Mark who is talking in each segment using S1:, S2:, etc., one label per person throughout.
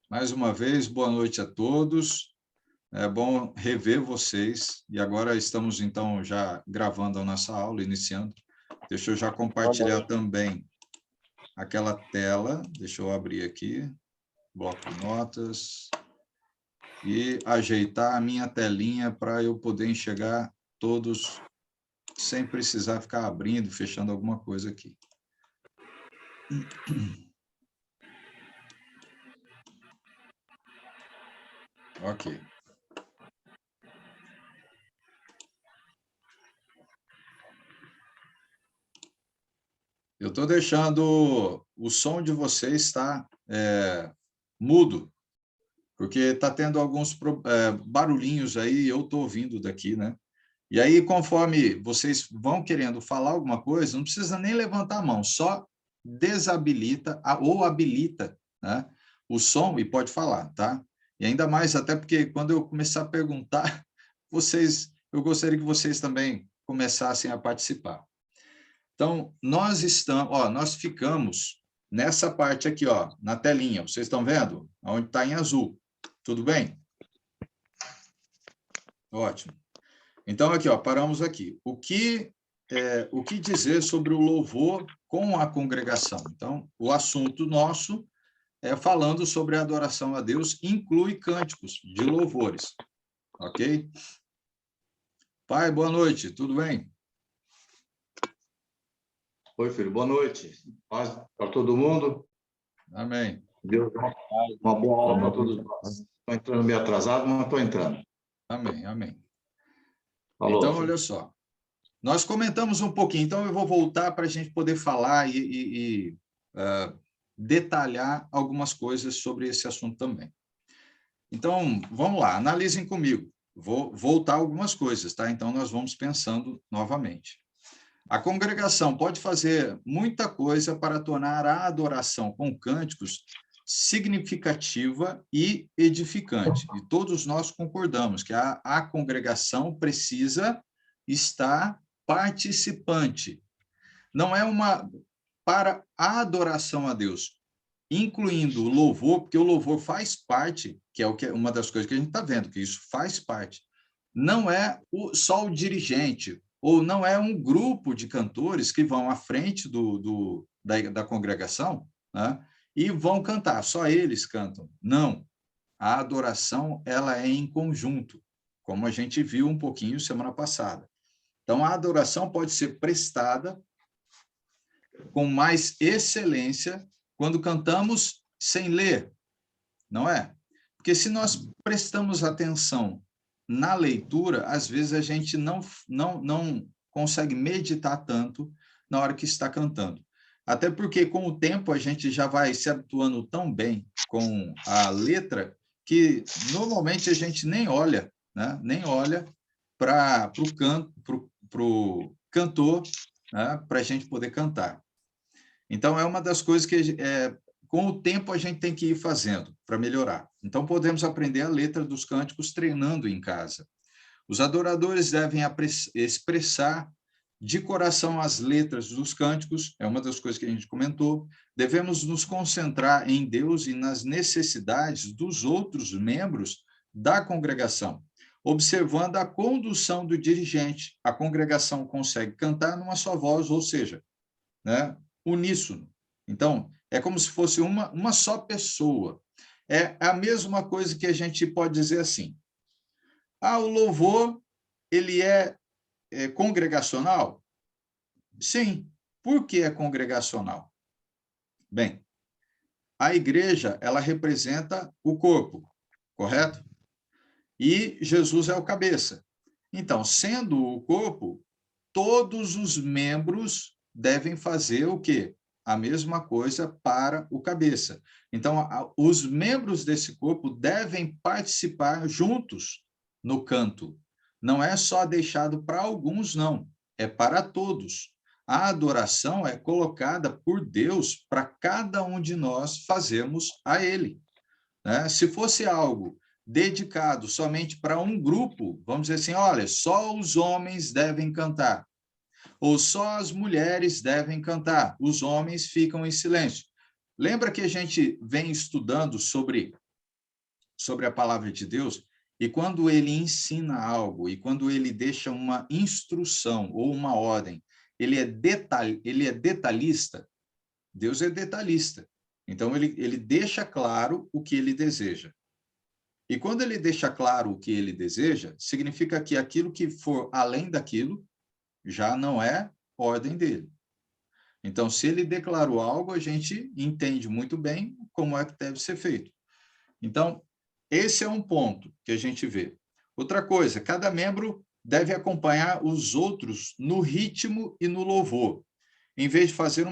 S1: Mais uma vez, boa noite a todos. É bom rever vocês. E agora estamos, então, já gravando a nossa aula, iniciando. Deixa eu já compartilhar também aquela tela. Deixa eu abrir aqui, bloco de notas, e ajeitar a minha telinha para eu poder enxergar todos, sem precisar ficar abrindo e fechando alguma coisa aqui. Ok. Eu estou deixando o som de vocês estar mudo, porque está tendo alguns barulhinhos aí, eu estou ouvindo daqui, né? E aí, conforme vocês vão querendo falar alguma coisa, não precisa nem levantar a mão, só desabilita ou habilita, né, o som e pode falar, tá? E ainda mais, até porque quando eu começar a perguntar, eu gostaria que vocês também começassem a participar. Então, nós ficamos nessa parte aqui, ó, na telinha, vocês estão vendo? Onde está em azul. Tudo bem? Ótimo. Então, aqui, ó, paramos aqui. O que dizer sobre o louvor com a congregação? Então, o assunto nosso é falando sobre a adoração a Deus, inclui cânticos de louvores. Ok? Pai, boa noite, tudo bem?
S2: Oi, filho, boa noite. Paz para todo mundo.
S1: Amém.
S2: Deus dá uma boa aula para todos nós. Estou entrando meio atrasado, mas estou entrando.
S1: Amém, amém.
S2: Falou,
S1: então,
S2: filho.
S1: olha só. Nós comentamos um pouquinho, então eu vou voltar para a gente poder falar detalhar algumas coisas sobre esse assunto também. Então, vamos lá, analisem comigo. Vou voltar algumas coisas, tá? Então, nós vamos pensando novamente. A congregação pode fazer muita coisa para tornar a adoração com cânticos significativa e edificante. E todos nós concordamos que a congregação precisa estar participante. Não é para a adoração a Deus, incluindo o louvor, porque o louvor faz parte, que é uma das coisas que a gente está vendo, que isso faz parte. Não é só o dirigente, ou não é um grupo de cantores que vão à frente da congregação, né, e vão cantar, só eles cantam. Não, a adoração ela é em conjunto, como a gente viu um pouquinho semana passada. Então, a adoração pode ser prestada com mais excelência quando cantamos sem ler, não é? Porque se nós prestamos atenção na leitura, às vezes a gente não consegue meditar tanto na hora que está cantando. Até porque, com o tempo, a gente já vai se habituando tão bem com a letra que, normalmente, a gente nem olha, né? Nem olha para o cantor, né? Para a gente poder cantar. Então, é uma das coisas que, com o tempo, a gente tem que ir fazendo para melhorar. Então, podemos aprender a letra dos cânticos treinando em casa. Os adoradores devem expressar de coração as letras dos cânticos, é uma das coisas que a gente comentou. Devemos nos concentrar em Deus e nas necessidades dos outros membros da congregação. Observando a condução do dirigente, a congregação consegue cantar numa só voz, ou seja, né, uníssono. Então, é como se fosse uma só pessoa. É a mesma coisa que a gente pode dizer assim. O louvor, ele é congregacional? Sim. Por que é congregacional? Bem, a igreja, ela representa o corpo, correto? E Jesus é o cabeça. Então, sendo o corpo, todos os membros devem fazer o quê? A mesma coisa para o cabeça. Então, os membros desse corpo devem participar juntos no canto. Não é só deixado para alguns, não. É para todos. A adoração é colocada por Deus para cada um de nós fazermos a Ele, né? Se fosse algo dedicado somente para um grupo, vamos dizer assim, olha, só os homens devem cantar, ou só as mulheres devem cantar, os homens ficam em silêncio. Lembra que a gente vem estudando sobre sobre a palavra de Deus, e quando ele ensina algo, e quando ele deixa uma instrução ou uma ordem, ele é detalhista, Deus é detalhista. Então, ele deixa claro o que ele deseja. E quando ele deixa claro o que ele deseja, significa que aquilo que for além daquilo já não é ordem dele. Então, se ele declarou algo, a gente entende muito bem como é que deve ser feito. Então, esse é um ponto que a gente vê. Outra coisa, cada membro deve acompanhar os outros no ritmo e no louvor, em vez de fazer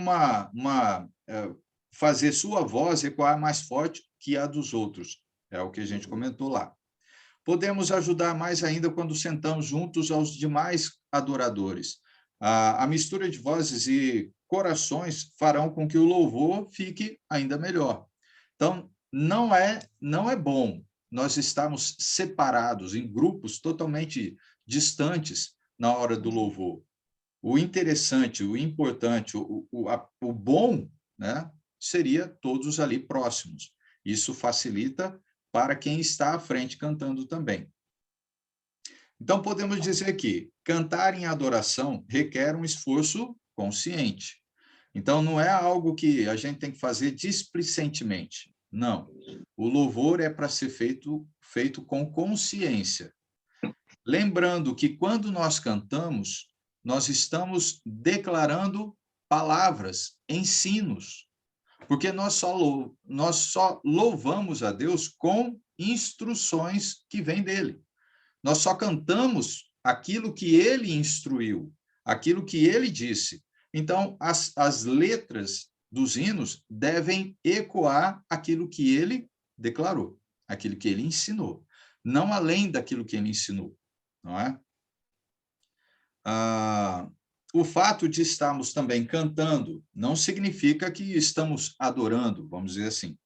S1: fazer sua voz ecoar mais forte que a dos outros. É o que a gente comentou lá. Podemos ajudar mais ainda quando sentamos juntos aos demais adoradores. A mistura de vozes e corações farão com que o louvor fique ainda melhor. Então, não é bom nós estarmos separados em grupos totalmente distantes na hora do louvor. O interessante, o importante, o bom, né, seria todos ali próximos. Isso facilita para quem está à frente cantando também. Então, podemos dizer que cantar em adoração requer um esforço consciente. Então, não é algo que a gente tem que fazer displicentemente. Não. O louvor é para ser feito com consciência. Lembrando que quando nós cantamos, nós estamos declarando palavras, ensinos, porque nós só louvamos a Deus com instruções que vêm dele. Nós só cantamos aquilo que ele instruiu, aquilo que ele disse. Então, as letras dos hinos devem ecoar aquilo que ele declarou, aquilo que ele ensinou, não além daquilo que ele ensinou, não é? O fato de estarmos também cantando não significa que estamos adorando, vamos dizer assim.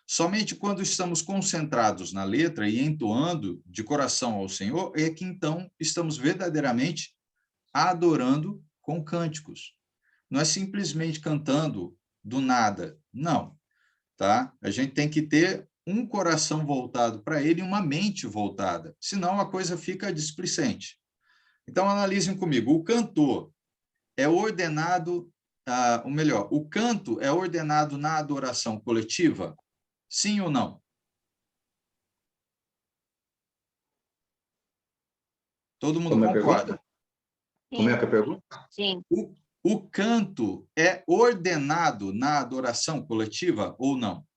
S1: Somente quando estamos concentrados na letra e entoando de coração ao Senhor é que então estamos verdadeiramente adorando com cânticos. Não é simplesmente cantando do nada, não, tá? A gente tem que ter um coração voltado para ele e uma mente voltada, senão a coisa fica displicente. Então, analisem comigo, o cantor é ordenado, ou melhor, o canto é ordenado na adoração coletiva? Sim ou não? Todo mundo concorda?
S2: Como é que é a pergunta?
S3: Sim.
S1: O canto é ordenado na adoração coletiva ou não?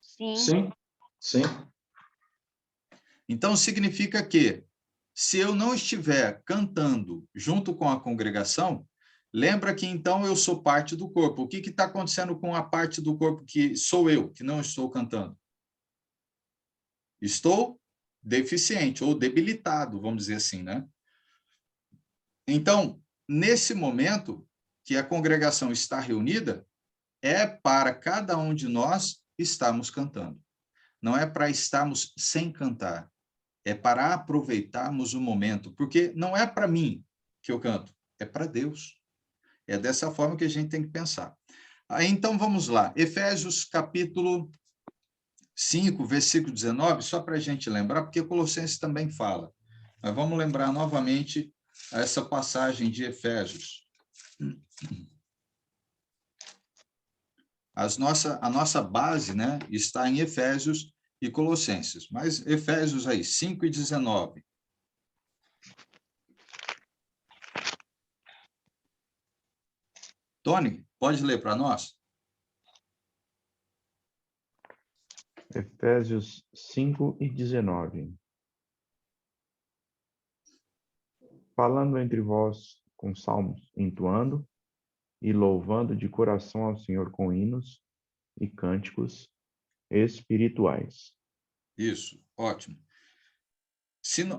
S3: Sim.
S2: Sim, sim.
S1: Então, significa que, se eu não estiver cantando junto com a congregação, lembra que então eu sou parte do corpo. O que está acontecendo com a parte do corpo que sou eu, que não estou cantando? Estou deficiente ou debilitado, vamos dizer assim, né? Então, nesse momento que a congregação está reunida, é para cada um de nós estarmos cantando. Não é para estarmos sem cantar. É para aproveitarmos o momento, porque não é para mim que eu canto, é para Deus. É dessa forma que a gente tem que pensar. Então, vamos lá. Efésios, capítulo 5, versículo 19, só para a gente lembrar, porque Colossenses também fala. Mas vamos lembrar novamente essa passagem de Efésios. A nossa base, né, está em Efésios e Colossenses. Mas Efésios aí, 5 e 19. Tony, pode ler para nós?
S4: Efésios 5 e 19. Falando entre vós com salmos, entoando e louvando de coração ao Senhor com hinos e cânticos espirituais.
S1: Isso, ótimo.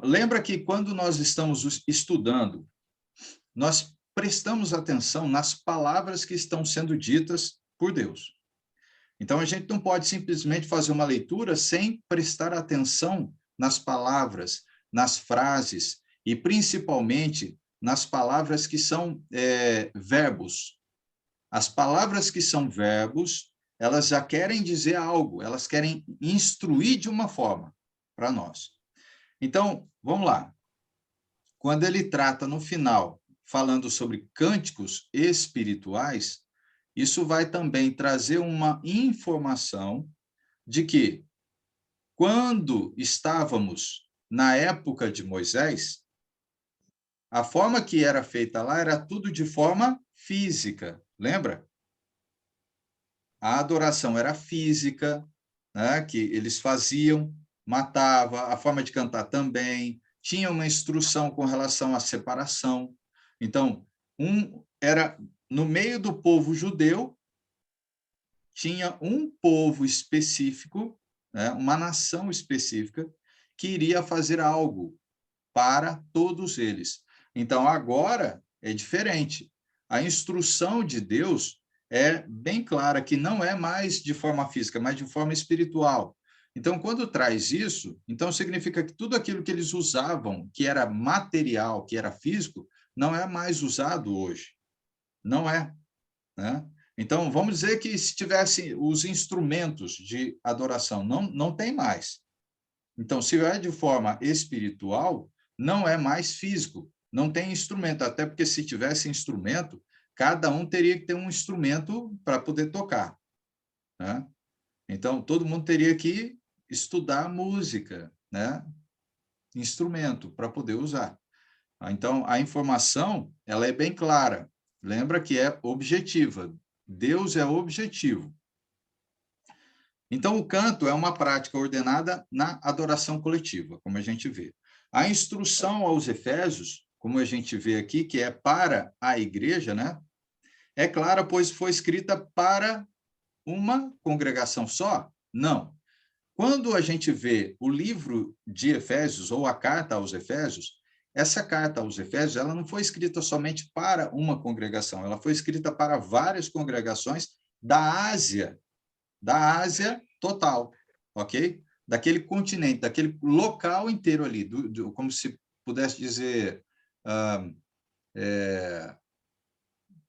S1: Lembra que quando nós estamos estudando, nós prestamos atenção nas palavras que estão sendo ditas por Deus. Então, a gente não pode simplesmente fazer uma leitura sem prestar atenção nas palavras, nas frases, e principalmente nas palavras que são verbos. As palavras que são verbos elas já querem dizer algo, elas querem instruir de uma forma para nós. Então, vamos lá. Quando ele trata no final, falando sobre cânticos espirituais, isso vai também trazer uma informação de que, quando estávamos na época de Moisés, a forma que era feita lá era tudo de forma física, lembra? A adoração era física, né, que eles faziam, matava, a forma de cantar também, tinha uma instrução com relação à separação. Então, era no meio do povo judeu, tinha um povo específico, né, uma nação específica, que iria fazer algo para todos eles. Então, agora é diferente. A instrução de Deus é bem clara, que não é mais de forma física, mas de forma espiritual. Então, quando traz isso, então significa que tudo aquilo que eles usavam, que era material, que era físico, não é mais usado hoje. Não é, né? Então, vamos dizer que se tivesse os instrumentos de adoração, não tem mais. Então, se é de forma espiritual, não é mais físico, não tem instrumento, até porque se tivesse instrumento, cada um teria que ter um instrumento para poder tocar, né? Então, todo mundo teria que estudar música, né? Instrumento para poder usar. Então, a informação, ela é bem clara. Lembra que é objetiva. Deus é objetivo. Então, o canto é uma prática ordenada na adoração coletiva, como a gente vê. A instrução aos Efésios, como a gente vê aqui, que é para a igreja, né? É clara, pois foi escrita para uma congregação só? Não. Quando a gente vê o livro de Efésios, ou a carta aos Efésios, essa carta aos Efésios, ela não foi escrita somente para uma congregação, ela foi escrita para várias congregações da Ásia total, ok? Daquele continente, daquele local inteiro ali, como se pudesse dizer,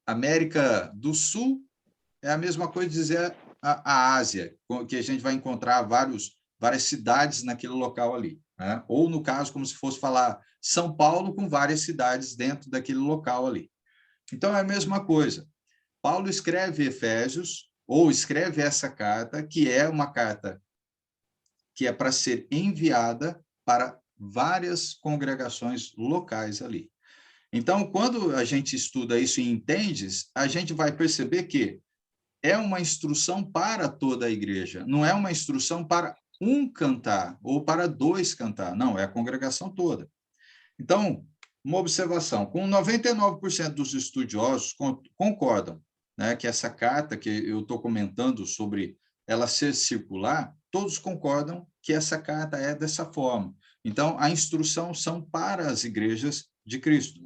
S1: América do Sul é a mesma coisa de dizer a Ásia, que a gente vai encontrar várias cidades naquele local ali, né? Ou, no caso, como se fosse falar São Paulo com várias cidades dentro daquele local ali. Então, é a mesma coisa. Paulo escreve Efésios, ou escreve essa carta, que é uma carta que é para ser enviada para várias congregações locais ali. Então, quando a gente estuda isso e entende, a gente vai perceber que é uma instrução para toda a igreja, não é uma instrução para um cantar ou para dois cantar, não, é a congregação toda. Então, uma observação, com 99% dos estudiosos concordam, né, que essa carta que eu estou comentando sobre ela ser circular, todos concordam que essa carta é dessa forma. Então, a instrução são para as igrejas de Cristo.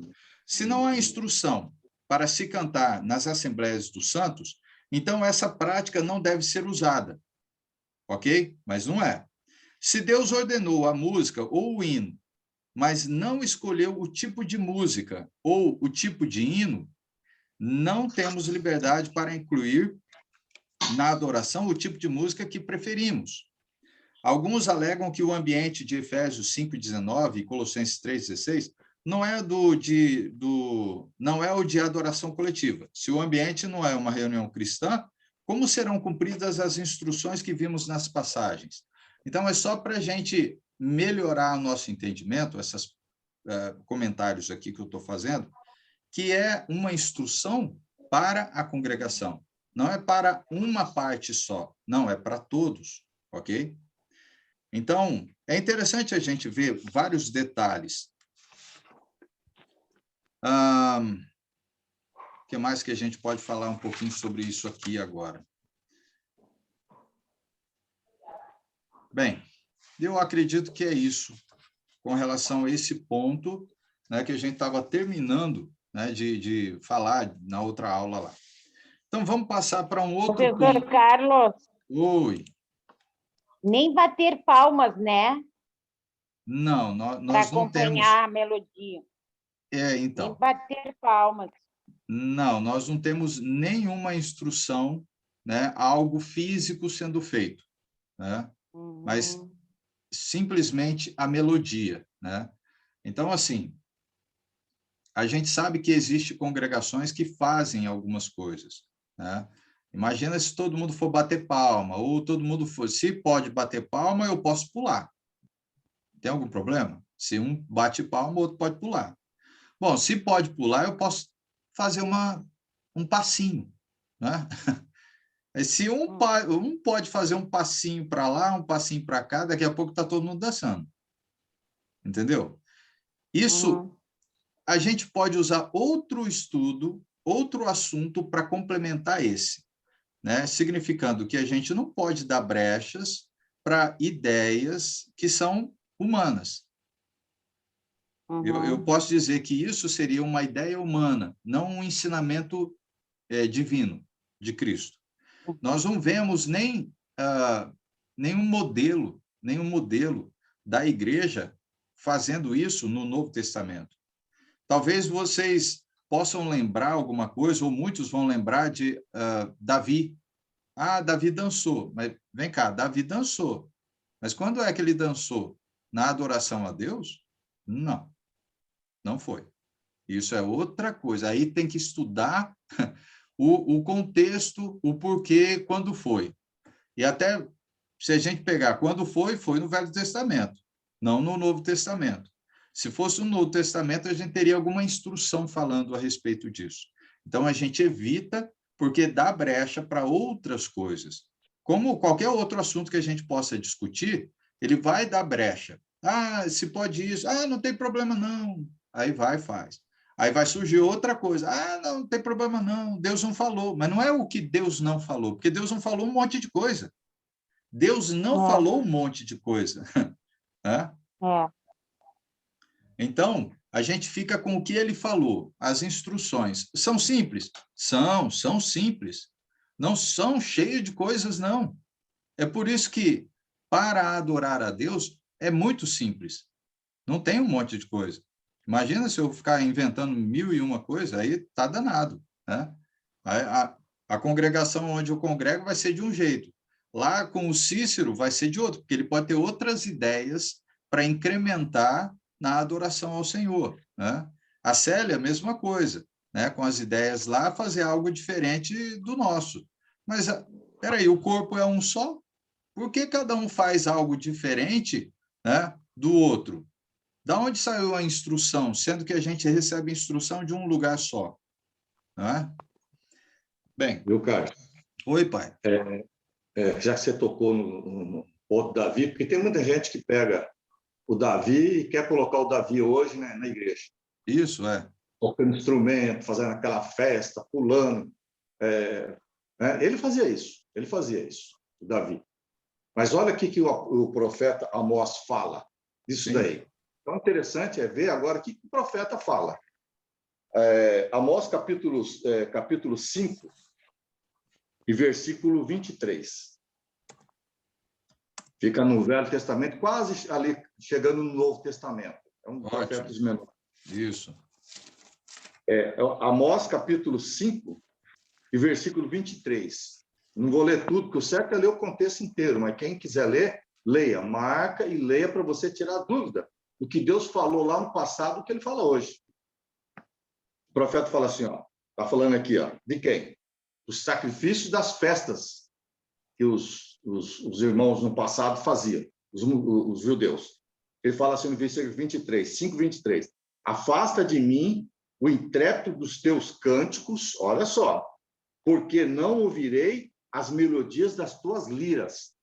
S1: Se não há instrução para se cantar nas Assembleias dos Santos, então essa prática não deve ser usada, ok? Mas não é. Se Deus ordenou a música ou o hino, mas não escolheu o tipo de música ou o tipo de hino, não temos liberdade para incluir na adoração o tipo de música que preferimos. Alguns alegam que o ambiente de Efésios 5:19 e Colossenses 3:16 não é não é o de adoração coletiva. Se o ambiente não é uma reunião cristã, como serão cumpridas as instruções que vimos nas passagens? Então, é só para a gente melhorar o nosso entendimento, esses comentários aqui que eu estou fazendo, que é uma instrução para a congregação. Não é para uma parte só, não, é para todos, ok? Então, é interessante a gente ver vários detalhes. O que mais que a gente pode falar um pouquinho sobre isso aqui agora? Bem, eu acredito que é isso, com relação a esse ponto, né, que a gente estava terminando, né, de falar na outra aula lá. Então, vamos passar para um outro
S3: Professor
S1: ponto.
S3: Carlos,
S1: Oi.
S3: nem bater palmas, né?
S1: Não,
S3: Para
S1: nós não temos...
S3: acompanhar a melodia. Nem
S1: Então,
S3: bater palmas.
S1: não, nós não temos nenhuma instrução né, algo físico sendo feito, né? Mas simplesmente a melodia, né? Então, assim, a gente sabe que existem congregações que fazem algumas coisas, né? Imagina se todo mundo for bater palma, ou todo mundo for... Se pode bater palma, eu posso pular. Tem algum problema? Se um bate palma, o outro pode pular. Bom, se pode pular, eu posso fazer um passinho, né? Se um pode fazer um passinho para lá, um passinho para cá, daqui a pouco está todo mundo dançando. Entendeu? Isso, a gente pode usar outro estudo, outro assunto para complementar esse, né? Significando que a gente não pode dar brechas para ideias que são humanas. Eu posso dizer que isso seria uma ideia humana, não um ensinamento divino de Cristo. Nós não vemos nenhum modelo da igreja fazendo isso no Novo Testamento. Talvez vocês possam lembrar alguma coisa, ou muitos vão lembrar de Davi. Ah, Davi dançou. Mas vem cá, Davi dançou. Mas quando é que ele dançou? Na adoração a Deus? Não, não foi. Isso é outra coisa. Aí tem que estudar o contexto, o porquê, quando foi. E até, se a gente pegar quando foi no Velho Testamento, não no Novo Testamento. Se fosse no Novo Testamento, a gente teria alguma instrução falando a respeito disso. Então, a gente evita, porque dá brecha para outras coisas. Como qualquer outro assunto que a gente possa discutir, ele vai dar brecha. Ah, se pode isso. Ah, não tem problema, não. Aí vai e faz. Aí vai surgir outra coisa. Ah, não tem problema, não. Deus não falou. Mas não é o que Deus não falou, porque Deus não falou um monte de coisa. Deus não falou um monte de coisa. Então, a gente fica com o que ele falou, as instruções. São simples? São simples. Não são cheias de coisas, não. É por isso que, para adorar a Deus, é muito simples. Não tem um monte de coisa. Imagina se eu ficar inventando 1001 coisa, aí tá danado, né? A congregação onde eu congrego vai ser de um jeito. Lá com o Cícero vai ser de outro, porque ele pode ter outras ideias para incrementar na adoração ao Senhor, né? A Célia, a mesma coisa, né? Com as ideias lá, fazer algo diferente do nosso. Mas, peraí, o corpo é um só? Por que cada um faz algo diferente, né, do outro? Da onde saiu a instrução, sendo que a gente recebe instrução de um lugar só? Né? Bem.
S2: Viu, Carlos?
S1: Oi, pai.
S2: Já que você tocou no ponto Davi, porque tem muita gente que pega o Davi e quer colocar o Davi hoje, né, na igreja.
S1: Isso, é.
S2: Tocando instrumento, fazendo aquela festa, pulando. Ele fazia isso, o Davi. Mas olha o que o profeta Amós fala disso daí. Então, interessante é ver agora o que o profeta fala. Amós, capítulo 5, e versículo 23. Fica no Velho Testamento, quase ali, chegando no Novo Testamento. É um profeta dos menores.
S1: Isso.
S2: Amós, capítulo 5, e versículo 23. Não vou ler tudo, porque o certo é ler o contexto inteiro, mas quem quiser ler, leia, marca e leia para você tirar dúvida do que Deus falou lá no passado, o que ele fala hoje. O profeta fala assim, está falando aqui, de quem? Os sacrifícios das festas que os irmãos no passado faziam, os judeus. Ele fala assim no versículo 23, 5:23. Afasta de mim o intérprete dos teus cânticos, olha só, porque não ouvirei as melodias das tuas liras.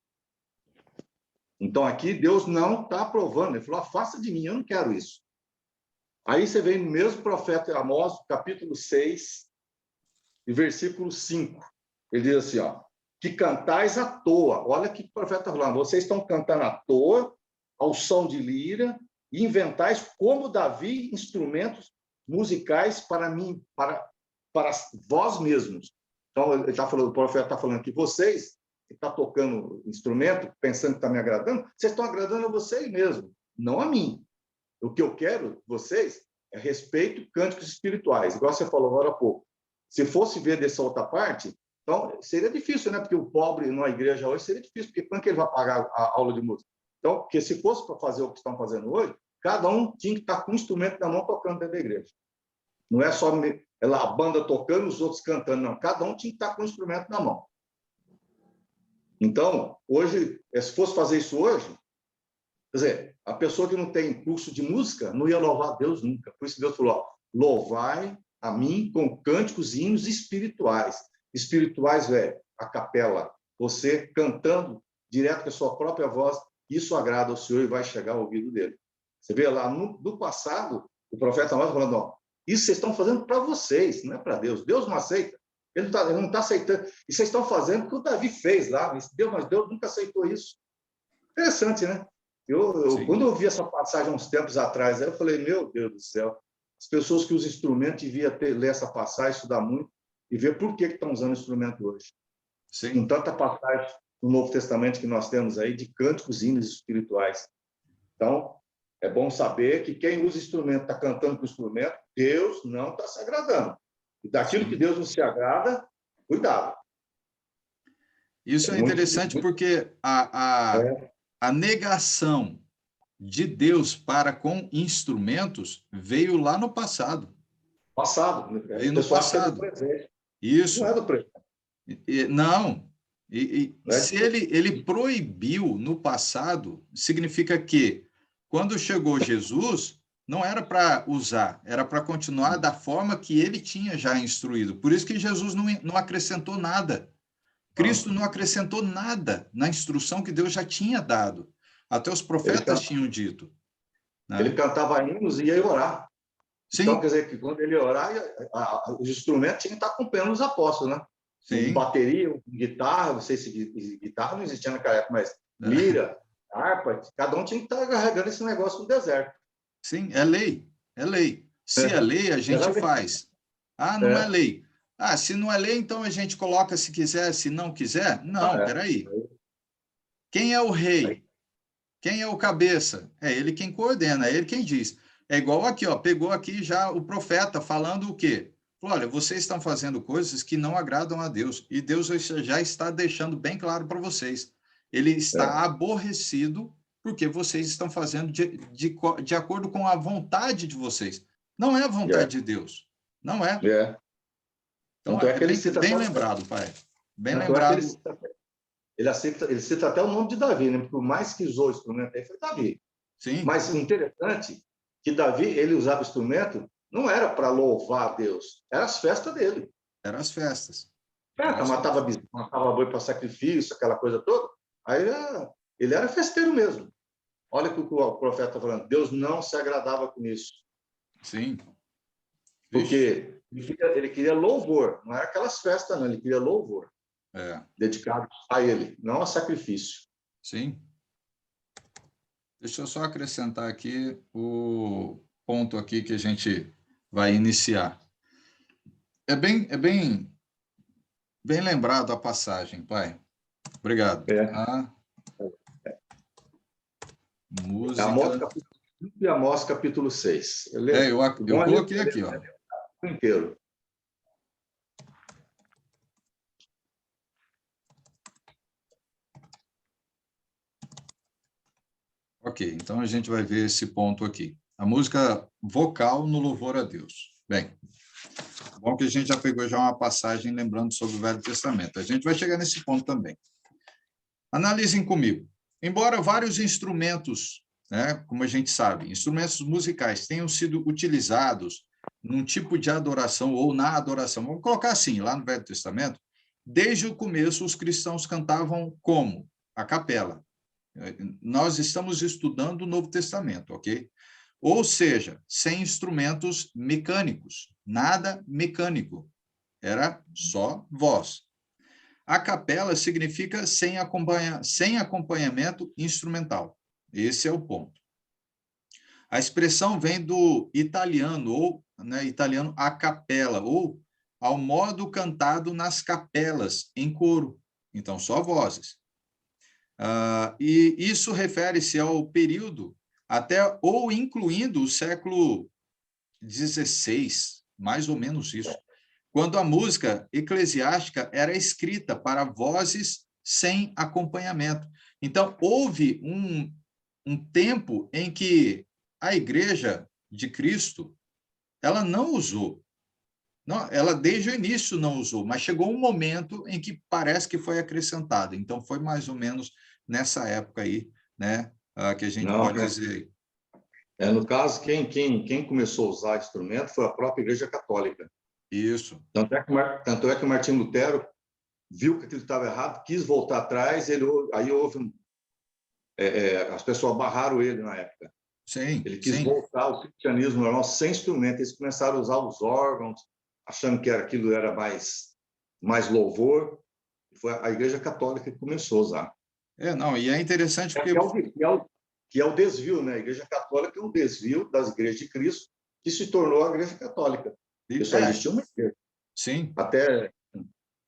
S2: Então, aqui, Deus não está aprovando. Ele falou, afasta de mim, eu não quero isso. Aí você vem no mesmo profeta Amós, capítulo 6, e versículo 5. Ele diz assim, que cantais à toa. Olha o que o profeta está falando. Vocês estão cantando à toa, ao som de lira, e inventais, como Davi, instrumentos musicais para mim, para vós mesmos. Então, o profeta está falando que vocês que estão tocando instrumento, pensando que está me agradando, vocês estão agradando a vocês mesmos, não a mim. O que eu quero de vocês é respeito, cânticos espirituais. Igual você falou agora há pouco. Se fosse ver dessa outra parte, Então, seria difícil, né? Porque o pobre numa igreja hoje seria difícil, porque quando que ele vai pagar a aula de música? Então, porque se fosse para fazer o que estão fazendo hoje, cada um tinha que estar com um instrumento na mão tocando dentro da igreja. Não é só a banda tocando e os outros cantando, não. Cada um tinha que estar com um instrumento na mão. Então, hoje, se fosse fazer isso hoje, quer dizer, a pessoa que não tem curso de música não ia louvar a Deus nunca. Por isso Deus falou, ó, louvai a mim com cânticos e hinos espirituais. Espirituais é a capela, você cantando direto com a sua própria voz, isso agrada ao Senhor e vai chegar ao ouvido dele. Você vê lá no passado, o profeta Amós falando, ó, isso vocês estão fazendo para vocês, não é para Deus. Deus não aceita. Ele não tá aceitando. E vocês estão fazendo o que o Davi fez lá. Mas Deus nunca aceitou isso. Interessante, né? Quando eu vi essa passagem uns tempos atrás, eu falei, meu Deus do céu, as pessoas que usam instrumento deviam ler essa passagem, estudar muito e ver por que estão usando instrumento hoje.
S1: Sim.
S2: Com tanta passagem no Novo Testamento que nós temos aí de cânticos e hinos espirituais. Então, é bom saber que quem usa instrumento, está cantando com o instrumento, Deus não está se agradando. E daquilo que Deus não se agrada, cuidado.
S1: Isso é interessante porque a negação de Deus para com instrumentos veio lá no passado.
S2: Veio
S1: no passado. Isso.
S2: Não é do presente.
S1: Não. Se ele proibiu no passado, significa que quando chegou Jesus, não era para usar, era para continuar da forma que ele tinha já instruído. Por isso que Jesus não acrescentou nada. Cristo não acrescentou nada na instrução que Deus já tinha dado. Até os profetas tinham dito. Né?
S2: Ele cantava hinos e ia orar.
S1: Sim.
S2: Então, quer dizer que quando ele orar, os instrumentos tinham que estar acompanhando os apóstolos, né?
S1: Sim.
S2: Bateria, guitarra, não sei se guitarra não existia naquela época, mas lira, harpa, cada um tinha que estar carregando esse negócio no deserto.
S1: Sim, é lei, é lei. Se é lei, a gente faz. Ah, não é lei. Ah, se não é lei, então a gente coloca se quiser, se não quiser. Não, peraí. Quem é o rei? Quem é o cabeça? É ele quem coordena, é ele quem diz. É igual aqui, ó, pegou aqui já o profeta falando o quê? Falou, olha, vocês estão fazendo coisas que não agradam a Deus. E Deus já está deixando bem claro para vocês. Ele está aborrecido porque vocês estão fazendo de acordo com a vontade de vocês. Não é a vontade de Deus. Não é. Então, bem lembrado, pai. Bem lembrado.
S2: Ele cita até o nome de Davi, né? Porque por mais que usou o instrumento aí, foi Davi.
S1: Sim.
S2: Mas interessante que Davi, ele usava o instrumento, não era para louvar a Deus, eram as festas dele.
S1: Eram as festas.
S2: Matava boi para sacrifício, aquela coisa toda. Aí ele era festeiro mesmo. Olha o que o profeta está falando. Deus não se agradava com isso.
S1: Sim.
S2: Porque ele queria louvor. Não era aquelas festas, não. Ele queria louvor. Dedicado a ele, não a sacrifício.
S1: Sim. Deixa eu só acrescentar aqui o ponto aqui que a gente vai iniciar. É bem lembrado a passagem, pai. Obrigado. Música.
S2: Amós capítulo 5 e Amós capítulo 6.
S1: Eu coloquei aqui, ó.
S2: Inteiro.
S1: Ok, então a gente vai ver esse ponto aqui. A música vocal no louvor a Deus. Bem, bom que a gente já pegou uma passagem lembrando sobre o Velho Testamento. A gente vai chegar nesse ponto também. Analisem comigo. Embora vários instrumentos, né, como a gente sabe, instrumentos musicais tenham sido utilizados num tipo de adoração ou na adoração, vamos colocar assim, lá no Velho Testamento, desde o começo os cristãos cantavam como? A capela. Nós estamos estudando o Novo Testamento, ok? Ou seja, sem instrumentos mecânicos, nada mecânico, era só voz. A capela significa sem acompanhamento instrumental. Esse é o ponto. A expressão vem do italiano, italiano a capella, ou ao modo cantado nas capelas, em coro. Então, só vozes. E isso refere-se ao período até ou incluindo o século XVI, mais ou menos isso. quando a música eclesiástica era escrita para vozes sem acompanhamento. Então, houve um tempo em que a Igreja de Cristo, ela não usou. Não, ela, desde o início, não usou, mas chegou um momento em que parece que foi acrescentado. Então, foi mais ou menos nessa época aí, né, que a gente
S2: Não,
S1: pode dizer.
S2: no caso, quem começou a usar instrumento foi a própria Igreja Católica.
S1: Isso.
S2: Tanto é que o Martinho Lutero viu que aquilo estava errado, quis voltar atrás, aí houve as pessoas barraram ele na época.
S1: Sim,
S2: Ele quis
S1: sim.
S2: voltar ao cristianismo normal, sem instrumento. Eles começaram a usar os órgãos, achando que aquilo era mais louvor. Foi a Igreja Católica que começou a usar.
S1: Não, e é interessante porque...
S2: Que é o desvio, né? A Igreja Católica é um desvio das igrejas de Cristo, que se tornou a Igreja Católica. Porque só existia uma igreja.
S1: Sim.
S2: Até...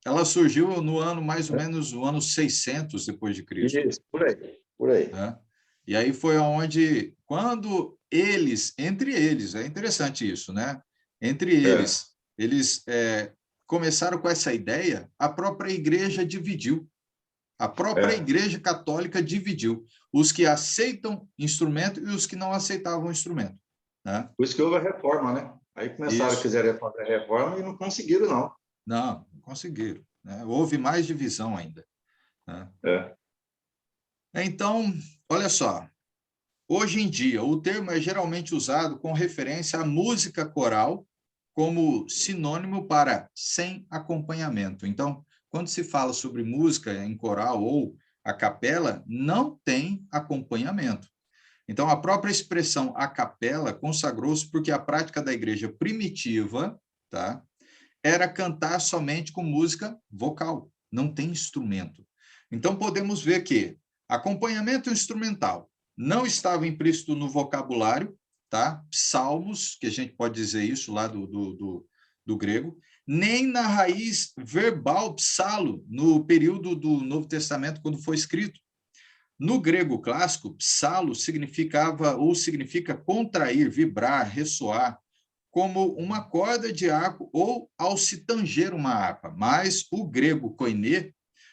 S1: Ela surgiu no ano, mais ou menos, no ano 600 depois de Cristo.
S2: Isso, por aí.
S1: Né? E aí foi onde, quando eles, entre eles, é interessante isso, né? Entre eles começaram com essa ideia, a própria igreja dividiu. A própria Igreja Católica dividiu os que aceitam instrumento e os que não aceitavam instrumento. Né?
S2: Por isso que houve a reforma, né? Aí começaram, quiseram fazer a reforma e não conseguiram, não.
S1: Não conseguiram. Né? Houve mais divisão ainda. Né? Então, olha só. Hoje em dia, o termo é geralmente usado com referência à música coral como sinônimo para sem acompanhamento. Então, quando se fala sobre música em coral ou a capela, não tem acompanhamento. Então, a própria expressão a capela consagrou-se porque a prática da igreja primitiva, tá, era cantar somente com música vocal, não tem instrumento. Então, podemos ver que acompanhamento instrumental não estava implícito no vocabulário, tá? Salmos, que a gente pode dizer isso lá do grego, nem na raiz verbal psalo, no período do Novo Testamento, quando foi escrito. No grego clássico, psalo significa contrair, vibrar, ressoar, como uma corda de arco ou ao se tanger uma harpa. Mas o grego koiné,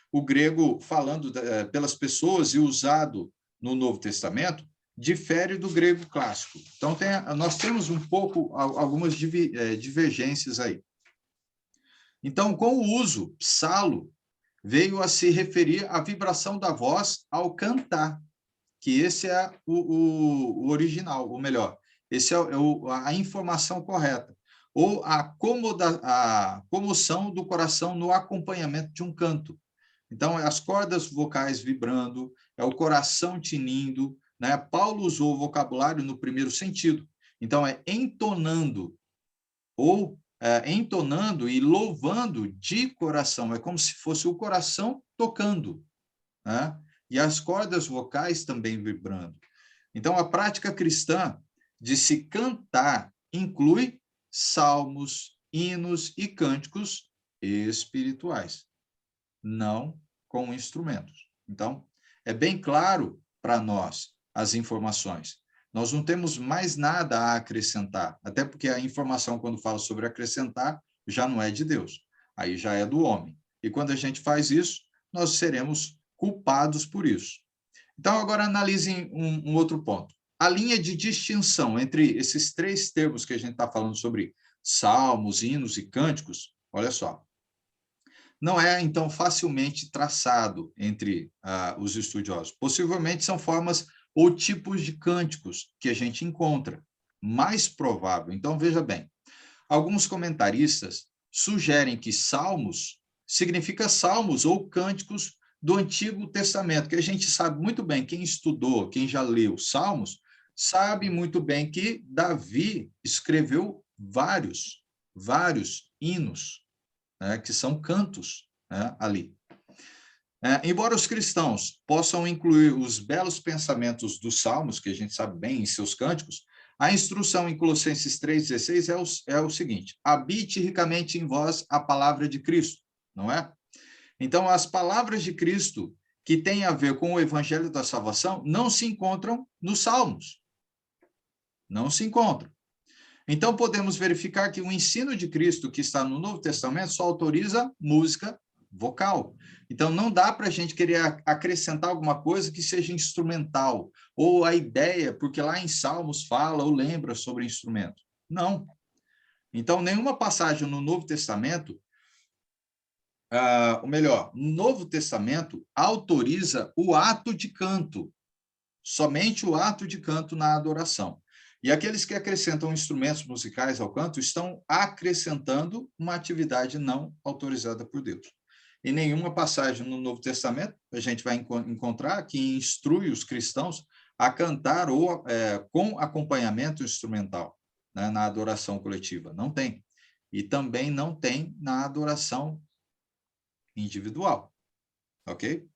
S1: o grego falando pelas pessoas e usado no Novo Testamento, difere do grego clássico. Então, nós temos um pouco, algumas divergências aí. Então, com o uso, psalo veio a se referir à vibração da voz ao cantar, que esse é o original, ou melhor, esse é a informação correta, ou a comoção do coração no acompanhamento de um canto. Então, as cordas vocais vibrando, é o coração tinindo, né? Paulo usou o vocabulário no primeiro sentido. Então, é entonando, ou entonando e louvando de coração. É como se fosse o coração tocando, né? E as cordas vocais também vibrando. Então, a prática cristã de se cantar inclui salmos, hinos e cânticos espirituais, não com instrumentos. Então, é bem claro para nós as informações. Nós não temos mais nada a acrescentar, até porque a informação, quando fala sobre acrescentar, já não é de Deus, aí já é do homem. E quando a gente faz isso, nós seremos culpados por isso. Então, agora analisem um outro ponto. A linha de distinção entre esses três termos que a gente está falando sobre salmos, hinos e cânticos, olha só, não é, então, facilmente traçado entre os estudiosos. Possivelmente são formas ou tipos de cânticos que a gente encontra, mais provável. Então, veja bem, alguns comentaristas sugerem que salmos significa salmos ou cânticos do Antigo Testamento, que a gente sabe muito bem, quem estudou, quem já leu Salmos, sabe muito bem que Davi escreveu vários hinos, né, que são cantos, né, ali. Embora os cristãos possam incluir os belos pensamentos dos Salmos, que a gente sabe bem em seus cânticos, a instrução em Colossenses 3,16 é o seguinte: habite ricamente em vós a palavra de Cristo, não é? Então, as palavras de Cristo que têm a ver com o evangelho da salvação não se encontram nos Salmos. Não se encontram. Então, podemos verificar que o ensino de Cristo que está no Novo Testamento só autoriza música vocal. Então, não dá para a gente querer acrescentar alguma coisa que seja instrumental, ou a ideia, porque lá em Salmos fala ou lembra sobre instrumento. Não. Então, nenhuma passagem no Novo Testamento, ou melhor, no Novo Testamento autoriza o ato de canto, somente o ato de canto na adoração. E aqueles que acrescentam instrumentos musicais ao canto estão acrescentando uma atividade não autorizada por Deus. Em nenhuma passagem no Novo Testamento a gente vai encontrar que instrui os cristãos a cantar ou com acompanhamento instrumental, né, na adoração coletiva. Não tem. E também não tem na adoração individual. Ok?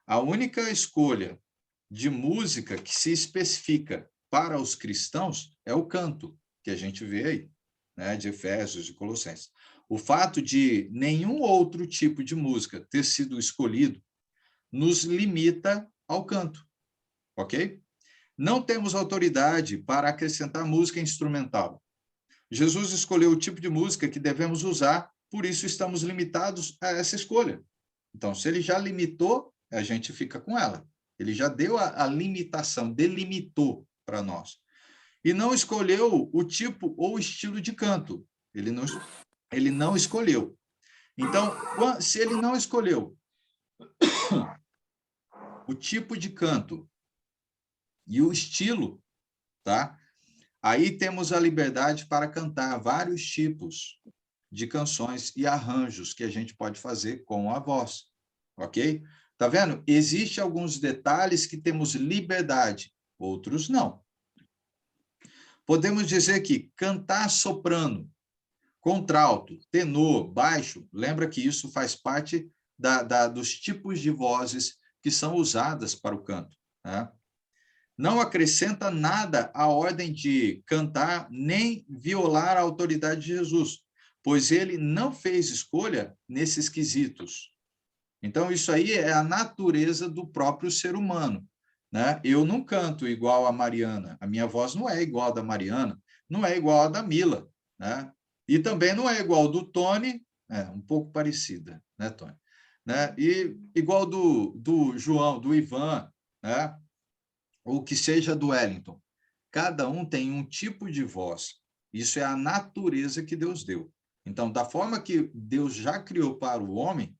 S1: A única escolha de música que se especifica para os cristãos é o canto, que a gente vê aí, né, de Efésios e Colossenses. O fato de nenhum outro tipo de música ter sido escolhido nos limita ao canto, ok? Não temos autoridade para acrescentar música instrumental. Jesus escolheu o tipo de música que devemos usar, por isso estamos limitados a essa escolha. Então, se ele já limitou, a gente fica com ela. Ele já deu a limitação, delimitou para nós. E não escolheu o tipo ou estilo de canto. Ele não escolheu. Então, se ele não escolheu o tipo de canto e o estilo, tá? Aí temos a liberdade para cantar vários tipos de canções e arranjos que a gente pode fazer com a voz, ok? Tá vendo? Existem alguns detalhes que temos liberdade, outros não. Podemos dizer que cantar soprano, contralto, tenor, baixo, lembra que isso faz parte dos tipos de vozes que são usadas para o canto, né? Não acrescenta nada à ordem de cantar nem violar a autoridade de Jesus, pois ele não fez escolha nesses quesitos. Então, isso aí é a natureza do próprio ser humano, né? Eu não canto igual a Mariana, a minha voz não é igual a da Mariana, não é igual a da Mila, né? E também não é igual do Tony, um pouco parecida, né, Tony? Né? E igual do João, do Ivan, né? Ou que seja do Wellington. Cada um tem um tipo de voz. Isso é a natureza que Deus deu. Então, da forma que Deus já criou para o homem,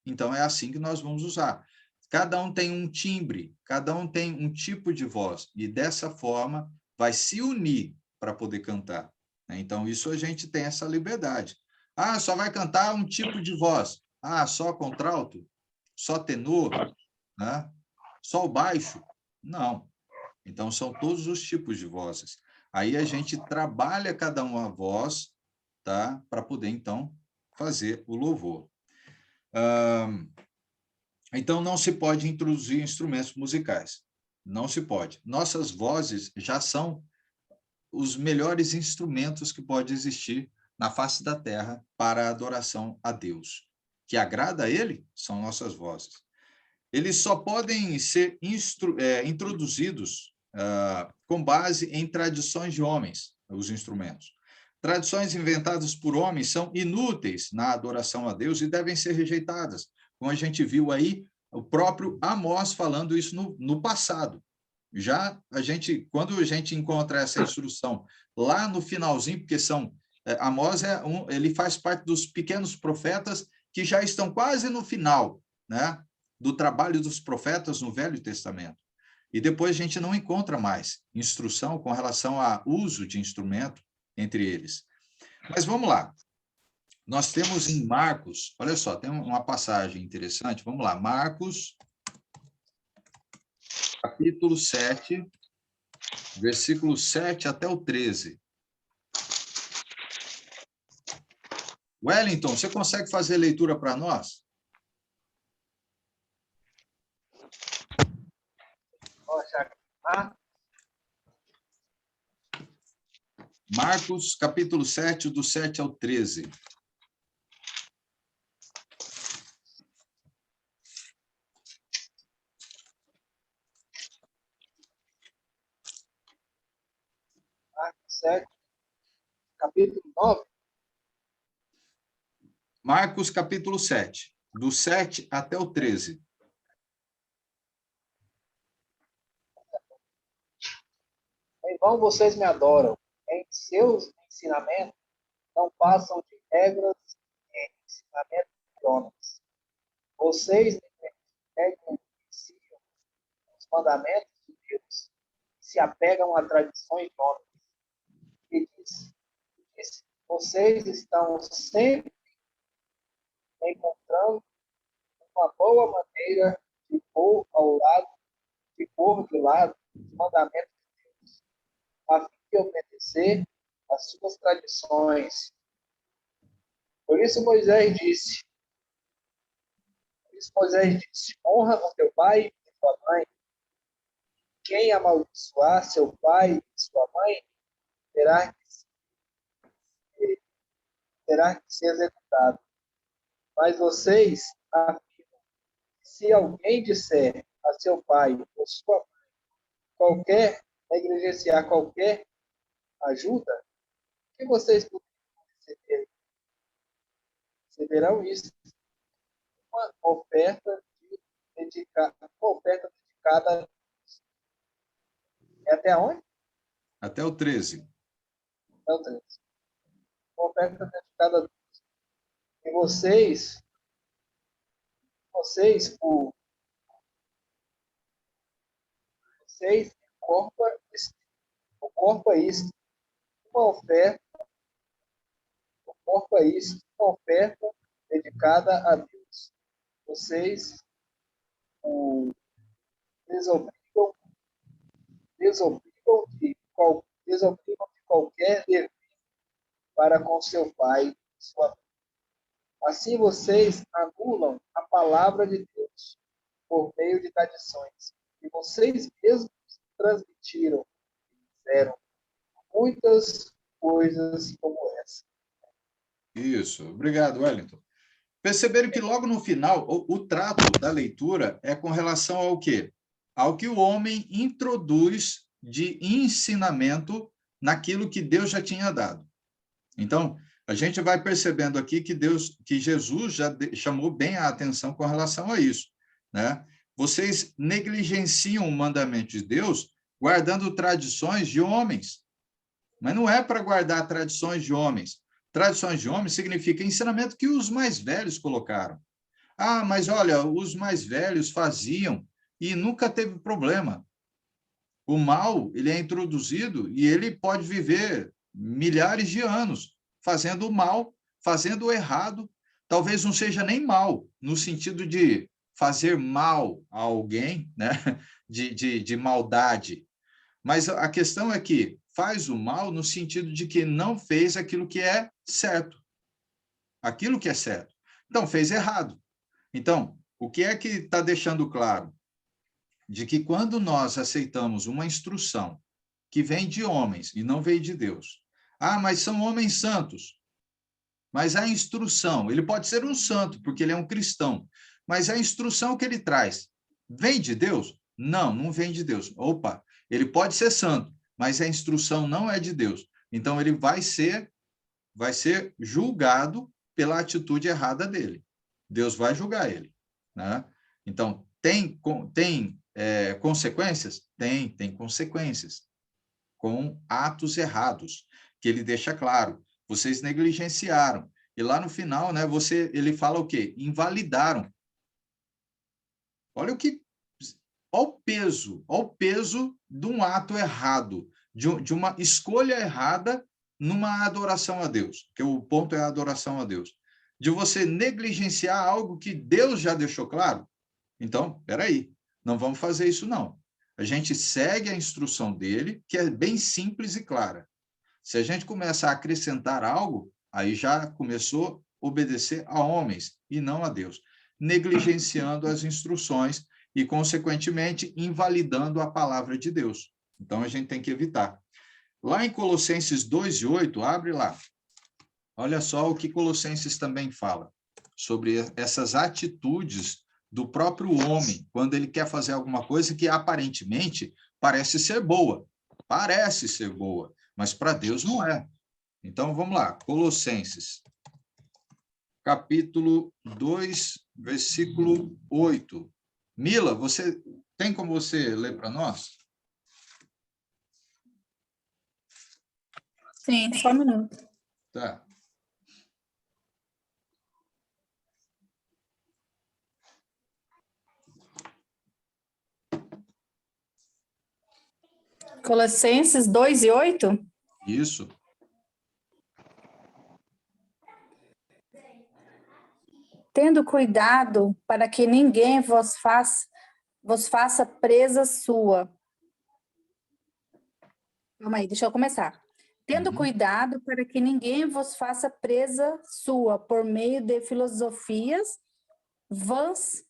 S1: então é assim que nós vamos usar. Cada um tem um timbre, cada um tem um tipo de voz, e dessa forma vai se unir para poder cantar. Então, isso a gente tem essa liberdade. Ah, só vai cantar um tipo de voz. Ah, só contralto? Só tenor? Né? Só o baixo? Não. Então, são todos os tipos de vozes. Aí a gente trabalha cada uma voz, tá? Para poder, então, fazer o louvor. Então, não se pode introduzir instrumentos musicais. Não se pode. Nossas vozes já são os melhores instrumentos que pode existir na face da terra para a adoração a Deus. Que agrada a Ele são nossas vozes. Eles só podem ser introduzidos com base em tradições de homens, os instrumentos. Tradições inventadas por homens são inúteis na adoração a Deus e devem ser rejeitadas. Como a gente viu aí, o próprio Amós falando isso no passado. Já quando a gente encontra essa instrução lá no finalzinho, porque Amós ele faz parte dos pequenos profetas que já estão quase no final, né, do trabalho dos profetas no Velho Testamento. E depois a gente não encontra mais instrução com relação ao uso de instrumento entre eles. Mas vamos lá. Nós temos em Marcos, olha só, tem uma passagem interessante. Vamos lá, Marcos, capítulo 7, versículo 7 até o 13. Wellington, você consegue fazer leitura para nós? Marcos, capítulo 7, do 7 ao 13.
S5: Marcos 7, capítulo 9.
S1: Marcos, capítulo 7, do 7 até o 13.
S5: Em vão vocês me adoram. Em seus ensinamentos não passam de regras e ensinamentos de homens. Vocês negligenciam os mandamentos de Deus e se apegam a tradições de homens. E diz, vocês estão sempre encontrando uma boa maneira de pôr de lado os mandamentos de Deus, a fim de obedecer às suas tradições. Por isso Moisés disse, honra o teu pai e tua mãe. Quem amaldiçoar seu pai e sua mãe terá que ser executado. Mas vocês afirmam que se alguém disser a seu pai ou sua mãe negligenciar qualquer ajuda, o que vocês poderiam receber? Receberão isso. Uma oferta dedicada a Deus. É até onde?
S1: Até o 13.
S5: Até o 13. Uma oferta dedicada a Deus. E vocês o corpo é isto, uma oferta, uma oferta dedicada a Deus. Vocês o desobrigam de qualquer dever para com seu pai e sua mãe. Assim vocês anulam a palavra de Deus por meio de tradições que vocês mesmos transmitiram e fizeram muitas coisas como essa.
S1: Isso, obrigado, Wellington. Perceberam que logo no final, o trato da leitura é com relação ao quê? Ao que o homem introduz de ensinamento naquilo que Deus já tinha dado. Então, a gente vai percebendo aqui que Jesus já chamou bem a atenção com relação a isso, né? Vocês negligenciam o mandamento de Deus guardando tradições de homens, mas não é para guardar tradições de homens. Tradições de homens significa ensinamento que os mais velhos colocaram. Ah, mas olha, os mais velhos faziam e nunca teve problema. O mal, ele é introduzido e ele pode viver milhares de anos fazendo o mal, fazendo o errado. Talvez não seja nem mal, no sentido de fazer mal a alguém, né? de maldade. Mas a questão é que faz o mal no sentido de que não fez aquilo que é certo. Aquilo que é certo. Então, fez errado. Então, o que é que está deixando claro? De que quando nós aceitamos uma instrução que vem de homens e não veio de Deus, ah, mas são homens santos. Mas a instrução, ele pode ser um santo, porque ele é um cristão, mas a instrução que ele traz vem de Deus? Não, não vem de Deus. Opa, ele pode ser santo, mas a instrução não é de Deus. Então, ele vai ser julgado pela atitude errada dele. Deus vai julgar ele, né? Então, tem consequências? Tem consequências. Com atos errados, que ele deixa claro. Vocês negligenciaram. E lá no final, né, ele fala o quê? Invalidaram. Olha o peso de um ato errado, de uma escolha errada numa adoração a Deus, que o ponto é a adoração a Deus. De você negligenciar algo que Deus já deixou claro. Então, peraí, não vamos fazer isso não. A gente segue a instrução dele, que é bem simples e clara. Se a gente começa a acrescentar algo, aí já começou a obedecer a homens e não a Deus, negligenciando as instruções e, consequentemente, invalidando a palavra de Deus. Então, a gente tem que evitar. Lá em Colossenses 2:8, abre lá. Olha só o que Colossenses também fala sobre essas atitudes do próprio homem, quando ele quer fazer alguma coisa que aparentemente parece ser boa, mas para Deus não é. Então, vamos lá. Colossenses, capítulo 2, versículo 8. Mila, você tem como você ler para nós?
S6: Sim, só um minuto.
S1: Tá.
S6: Colossenses 2:8.
S1: Isso.
S6: Tendo cuidado para que ninguém vos faça presa sua. Calma aí, deixa eu começar. Tendo cuidado para que ninguém vos faça presa sua por meio de filosofias vãs,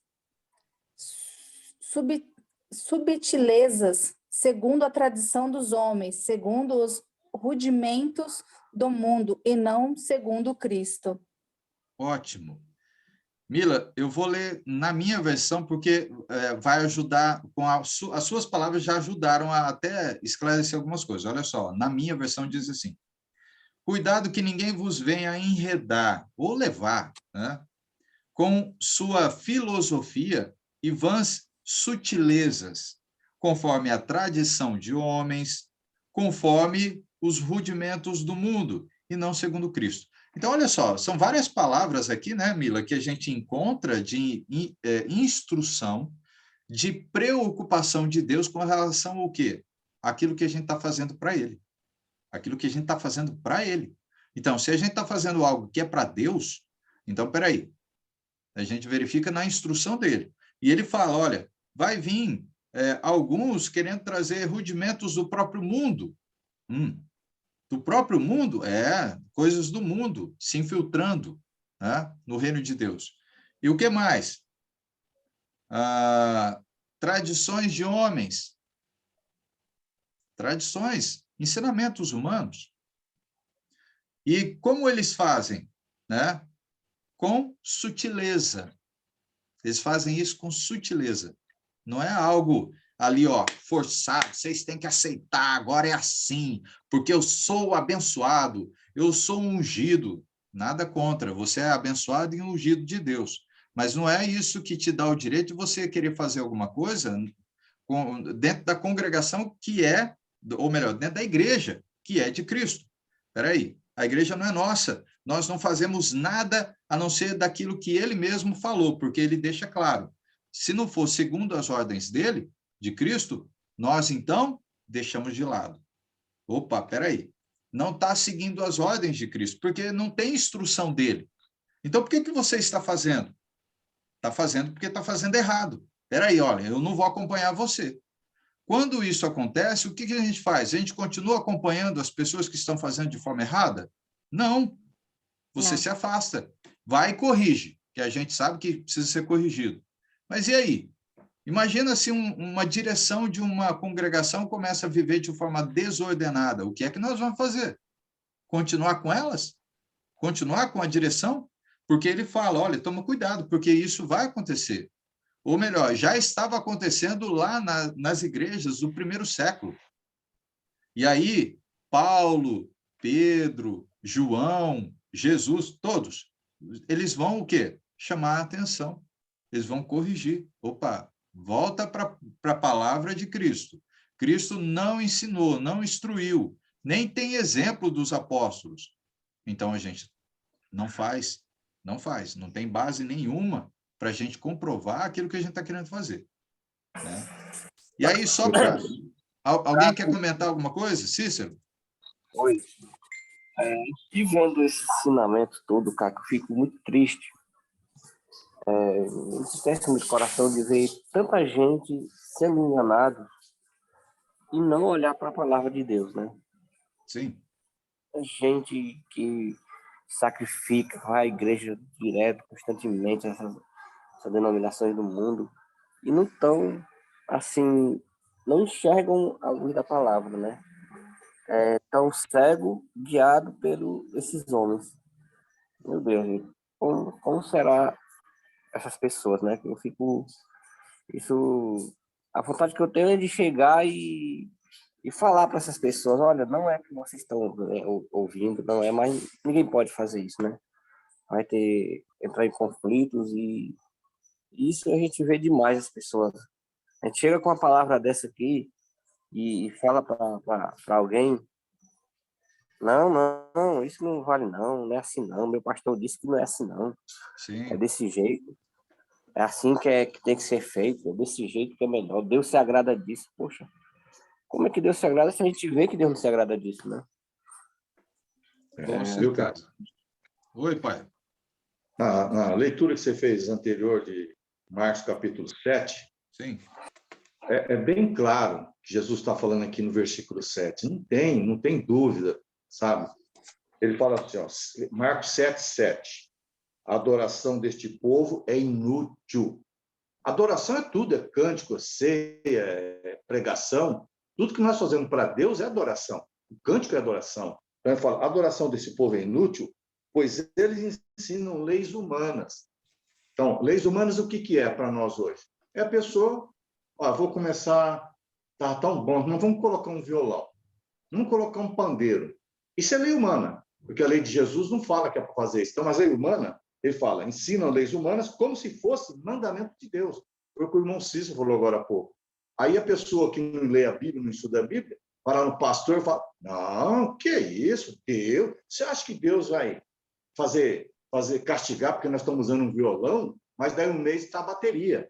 S6: subtilezas, segundo a tradição dos homens, segundo os rudimentos do mundo, e não segundo Cristo.
S1: Ótimo. Mila, eu vou ler na minha versão, porque vai ajudar, as suas palavras já ajudaram a até esclarecer algumas coisas. Olha só, na minha versão diz assim: cuidado que ninguém vos venha enredar ou levar, né, com sua filosofia e vãs sutilezas, conforme a tradição de homens, conforme os rudimentos do mundo, e não segundo Cristo. Então, olha só, são várias palavras aqui, né, Mila, que a gente encontra de instrução, de preocupação de Deus com relação ao quê? Aquilo que a gente está fazendo para Ele. Aquilo que a gente está fazendo para Ele. Então, se a gente está fazendo algo que é para Deus, então, peraí, a gente verifica na instrução dele. E ele fala, olha, vai vir alguns querendo trazer rudimentos do próprio mundo. Do próprio mundo? Coisas do mundo se infiltrando, né, no reino de Deus. E o que mais? Tradições de homens. Tradições, ensinamentos humanos. E como eles fazem? Né? Com sutileza. Eles fazem isso com sutileza. Não é algo ali, ó, forçado, vocês têm que aceitar, agora é assim, porque eu sou abençoado, eu sou ungido. Nada contra, você é abençoado e ungido de Deus. Mas não é isso que te dá o direito de você querer fazer alguma coisa dentro da congregação que é, ou melhor, dentro da igreja, que é de Cristo. Espera aí, a igreja não é nossa. Nós não fazemos nada a não ser daquilo que ele mesmo falou, porque ele deixa claro. Se não for segundo as ordens dele, de Cristo, nós, então, deixamos de lado. Opa, peraí. Não está seguindo as ordens de Cristo, porque não tem instrução dele. Então, por que você está fazendo? Está fazendo porque está fazendo errado. Peraí, olha, eu não vou acompanhar você. Quando isso acontece, o que a gente faz? A gente continua acompanhando as pessoas que estão fazendo de forma errada? Não. Você se afasta. Vai e corrige, que a gente sabe que precisa ser corrigido. Mas e aí? Imagina se uma direção de uma congregação começa a viver de forma desordenada. O que é que nós vamos fazer? Continuar com elas? Continuar com a direção? Porque ele fala, olha, toma cuidado, porque isso vai acontecer. Ou melhor, já estava acontecendo lá nas igrejas do primeiro século. E aí, Paulo, Pedro, João, Jesus, todos, eles vão o quê? Chamar a atenção. Eles vão corrigir. Opa, volta para a palavra de Cristo. Cristo não ensinou, não instruiu, nem tem exemplo dos apóstolos. Então, a gente não faz, não tem base nenhuma para a gente comprovar aquilo que a gente está querendo fazer. Né? E aí, só para... Alguém quer comentar alguma coisa, Cícero?
S7: Oi. E vendo esse ensinamento todo, cara, que eu fico muito triste. Me entristece muito o coração de ver tanta gente sendo enganada e não olhar para a palavra de Deus, né?
S1: Sim.
S7: Gente que sacrifica, vai à igreja direto, constantemente, essas denominações do mundo, e não estão, assim, não enxergam a luz da palavra, né? Tão cego, guiado por esses homens. Meu Deus, como será essas pessoas, né? Eu fico... Isso... A vontade que eu tenho é de chegar e e falar para essas pessoas, olha, não é que vocês estão ouvindo, não é, mas ninguém pode fazer isso, né? Vai entrar em conflitos e isso a gente vê demais as pessoas. A gente chega com uma palavra dessa aqui e fala para alguém, não, não, isso não vale não é assim não, meu pastor disse que não é assim não,
S1: Sim.
S7: é desse jeito, é assim que tem que ser feito, é desse jeito que é melhor, Deus se agrada disso. Poxa, como é que Deus se agrada se a gente vê que Deus não se agrada disso, né?
S1: Com
S2: Viu, cara?
S1: certeza. Oi, pai.
S2: Na leitura que você fez anterior de Marcos capítulo 7,
S1: Sim.
S2: é bem claro que Jesus está falando aqui no versículo 7. Não tem dúvida, sabe? Ele fala assim, ó, Marcos 7, 7. A adoração deste povo é inútil. Adoração é tudo, é cântico, é ceia, é pregação. Tudo que nós fazemos para Deus é adoração. O cântico é adoração. Então ele fala, a adoração desse povo é inútil, pois eles ensinam leis humanas. Então, leis humanas, o que é para nós hoje? É a pessoa, vou começar, tá tão bom, não vamos colocar um violão, vamos colocar um pandeiro. Isso é lei humana, porque a lei de Jesus não fala que é para fazer isso. Então, mas a lei humana, ele fala, ensinam leis humanas como se fosse mandamento de Deus. Foi o que o irmão Cícero falou agora há pouco. Aí a pessoa que não lê a Bíblia, não estuda a Bíblia, vai lá no pastor e fala, não, que é isso? Deus? Você acha que Deus vai fazer castigar porque nós estamos usando um violão, mas daí um mês está a bateria.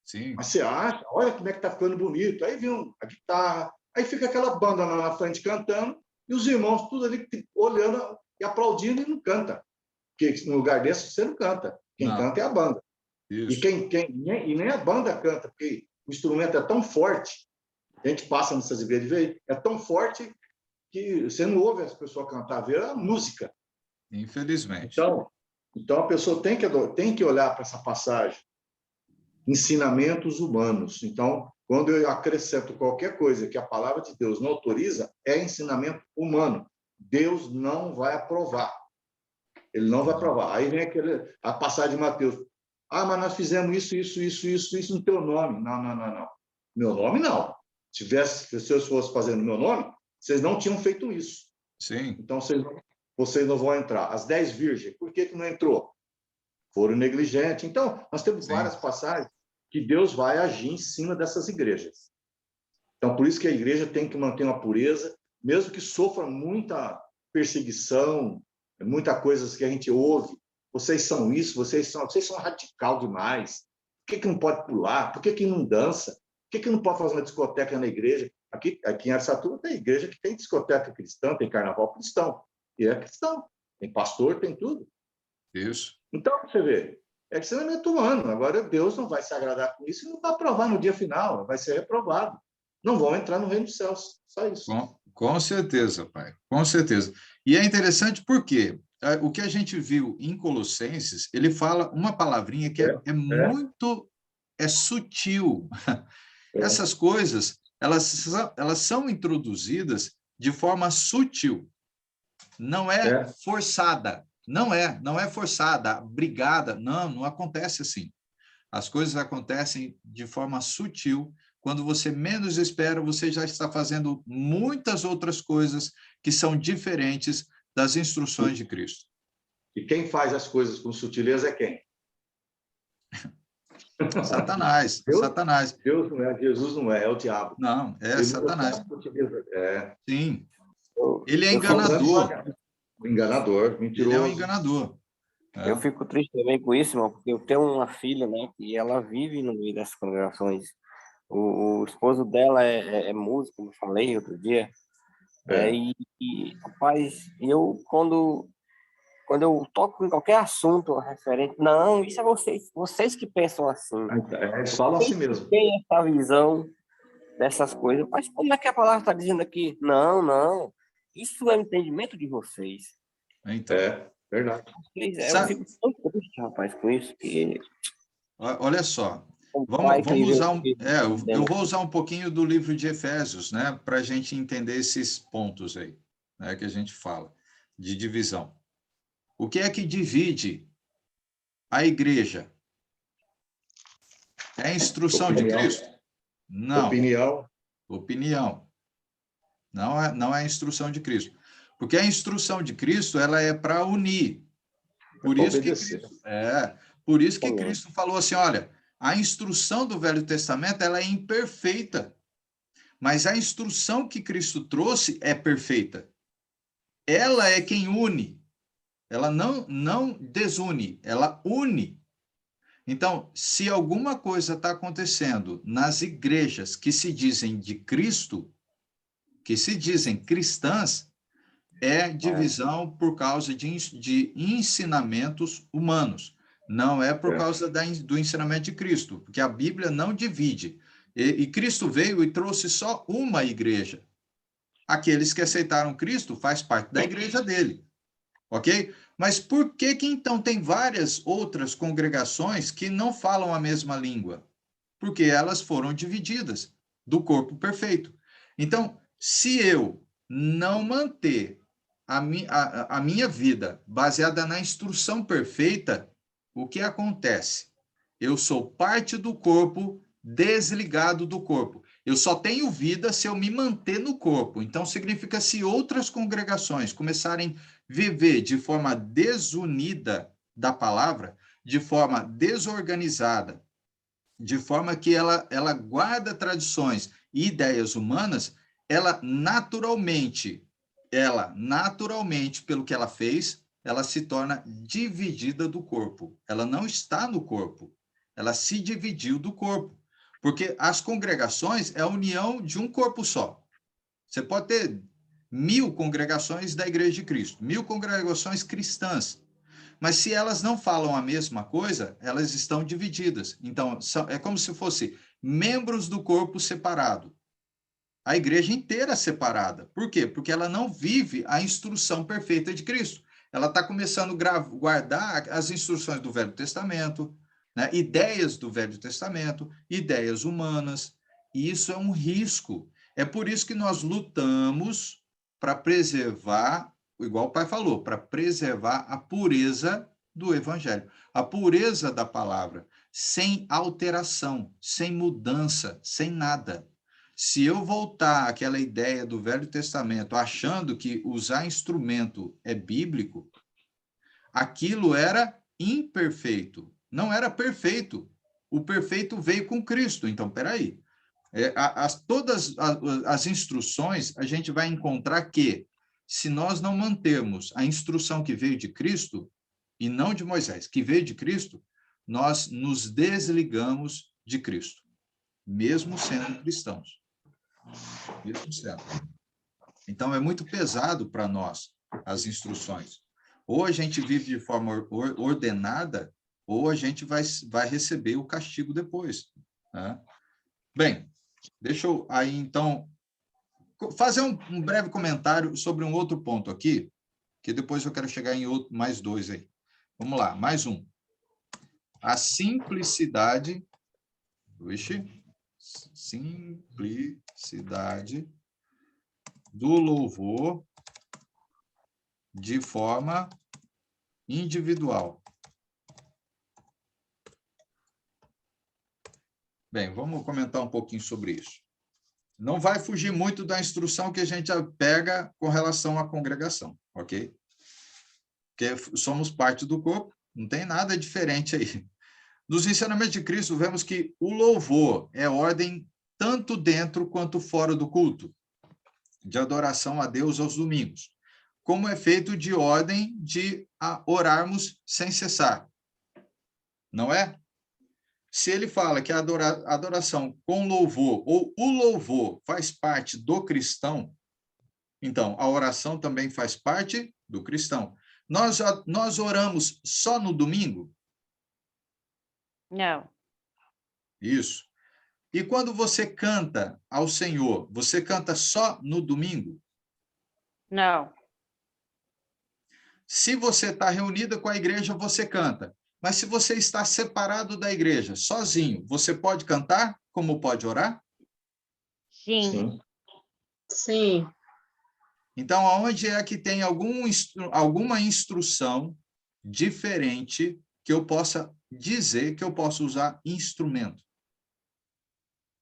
S1: Sim.
S2: Mas você acha, olha como é que está ficando bonito. Aí vem a guitarra, aí fica aquela banda lá na frente cantando, e os irmãos tudo ali olhando e aplaudindo e não canta. Porque no lugar desse você não canta. Quem canta é a banda.
S1: Isso.
S2: E nem a banda canta, porque o instrumento é tão forte, a gente passa nessas igrejas, é tão forte que você não ouve as pessoas cantar, vê a música.
S1: Infelizmente.
S2: Então a pessoa tem que olhar para essa passagem, ensinamentos humanos. Então, quando eu acrescento qualquer coisa que a palavra de Deus não autoriza, é ensinamento humano. Deus não vai aprovar. Ele não vai aprovar. Aí vem a passagem de Mateus. Mas nós fizemos isso no teu nome. Não. Meu nome, não. Se vocês fossem fazendo meu nome, vocês não tinham feito isso.
S1: Sim.
S2: Então, vocês não vão entrar. As 10 virgens, por que não entrou? Foram negligentes. Então, nós temos várias passagens que Deus vai agir em cima dessas igrejas. Então, por isso que a igreja tem que manter uma pureza, mesmo que sofra muita perseguição, muita coisa que a gente ouve. Vocês são isso, vocês são radical demais. Por que não pode pular? Por que não dança? Por que não pode fazer uma discoteca na igreja? Aqui em Araçatuba tem igreja que tem discoteca cristã, tem carnaval cristão. E é cristão. Tem pastor, tem tudo.
S1: Isso.
S2: Então, você vê, é ensinamento humano. Agora, Deus não vai se agradar com isso e não vai aprovar no dia final, vai ser reprovado. Não vão entrar no reino dos céus. Só isso.
S1: Com certeza, pai. Com certeza. E é interessante porque o que a gente viu em Colossenses, ele fala uma palavrinha que é muito sutil. Essas coisas, elas são introduzidas de forma sutil. Não é forçada. Não é forçada, brigada. Não acontece assim. As coisas acontecem de forma sutil. Quando você menos espera, você já está fazendo muitas outras coisas que são diferentes das instruções de Cristo.
S2: E quem faz as coisas com sutileza é quem?
S1: Satanás.
S2: Deus não é, Jesus não é o diabo.
S1: Não, é Satanás. Sim. Ele é
S2: enganador, mentiroso.
S1: Ele é um enganador.
S7: Eu fico triste também com isso, irmão, porque eu tenho uma filha, né, e ela vive no meio dessas congregações. O esposo dela é músico, como eu falei outro dia. Rapaz, eu quando eu toco em qualquer assunto referente, não, isso é vocês que pensam assim.
S2: Eles falam assim mesmo.
S7: Tem essa visão dessas coisas. Mas como é que a palavra está dizendo aqui? Não. Isso é o entendimento de vocês.
S1: Então.
S2: Verdade.
S7: Eu fico tão triste, rapaz, com isso. Que...
S1: Olha só. Vamos usar eu vou usar um pouquinho do livro de Efésios, né, para a gente entender esses pontos aí, né, que a gente fala, de divisão. O que é que divide a igreja? É a instrução de Cristo? Não.
S2: Opinião.
S1: Não é a instrução de Cristo. Porque a instrução de Cristo, ela é para unir. Por isso que Cristo falou assim, olha, a instrução do Velho Testamento, ela é imperfeita. Mas a instrução que Cristo trouxe é perfeita. Ela é quem une. Ela não desune, ela une. Então, se alguma coisa está acontecendo nas igrejas que se dizem de Cristo, que se dizem cristãs, é divisão por causa de ensinamentos humanos. Não é por causa do ensinamento de Cristo, porque a Bíblia não divide. E Cristo veio e trouxe só uma igreja. Aqueles que aceitaram Cristo faz parte da igreja dele. Ok? Mas por que então tem várias outras congregações que não falam a mesma língua? Porque elas foram divididas do corpo perfeito. Então, se eu não manter a minha vida baseada na instrução perfeita, o que acontece? Eu sou parte do corpo, desligado do corpo. Eu só tenho vida se eu me manter no corpo. Então, significa se outras congregações começarem a viver de forma desunida da palavra, de forma desorganizada, de forma que ela guarda tradições e ideias humanas, ela naturalmente, pelo que ela fez, ela se torna dividida do corpo. Ela não está no corpo, ela se dividiu do corpo. Porque as congregações é a união de um corpo só. Você pode ter 1000 congregações da Igreja de Cristo, 1000 congregações cristãs, mas se elas não falam a mesma coisa, elas estão divididas. Então, é como se fossem membros do corpo separado. A igreja inteira separada. Por quê? Porque ela não vive a instrução perfeita de Cristo. Ela está começando a guardar as instruções do Velho Testamento, né? Ideias do Velho Testamento, ideias humanas. E isso é um risco. É por isso que nós lutamos para preservar, igual o pai falou, para preservar a pureza do Evangelho, a pureza da palavra, sem alteração, sem mudança, sem nada. Se eu voltar àquela ideia do Velho Testamento, achando que usar instrumento é bíblico, aquilo era imperfeito, não era perfeito. O perfeito veio com Cristo. Então, peraí. Todas as instruções, a gente vai encontrar que, se nós não mantermos a instrução que veio de Cristo, e não de Moisés, que veio de Cristo, nós nos desligamos de Cristo, mesmo sendo cristãos. Mesmo sendo. Então, é muito pesado para nós as instruções. Ou a gente vive de forma ordenada, ou a gente vai receber o castigo depois. Né? Bem, deixa eu aí, então, fazer um breve comentário sobre um outro ponto aqui, que depois eu quero chegar em mais dois aí. Vamos lá, mais um. A simplicidade, simplicidade do louvor de forma individual. Bem, vamos comentar um pouquinho sobre isso. Não vai fugir muito da instrução que a gente pega com relação à congregação, ok? Porque somos parte do corpo, não tem nada diferente aí. Nos ensinamentos de Cristo, vemos que o louvor é ordem tanto dentro quanto fora do culto, de adoração a Deus aos domingos, como é feito de ordem de orarmos sem cessar. Não é? Se ele fala que a adoração com louvor, ou o louvor faz parte do cristão, então a oração também faz parte do cristão. Nós oramos só no domingo?
S3: Não.
S1: Isso. E quando você canta ao Senhor, você canta só no domingo?
S3: Não.
S1: Se você está reunida com a igreja, você canta. Mas se você está separado da igreja, sozinho, você pode cantar como pode orar?
S3: Sim.
S8: Sim.
S1: Então, aonde é que tem alguma instrução diferente que eu possa dizer que eu posso usar instrumento?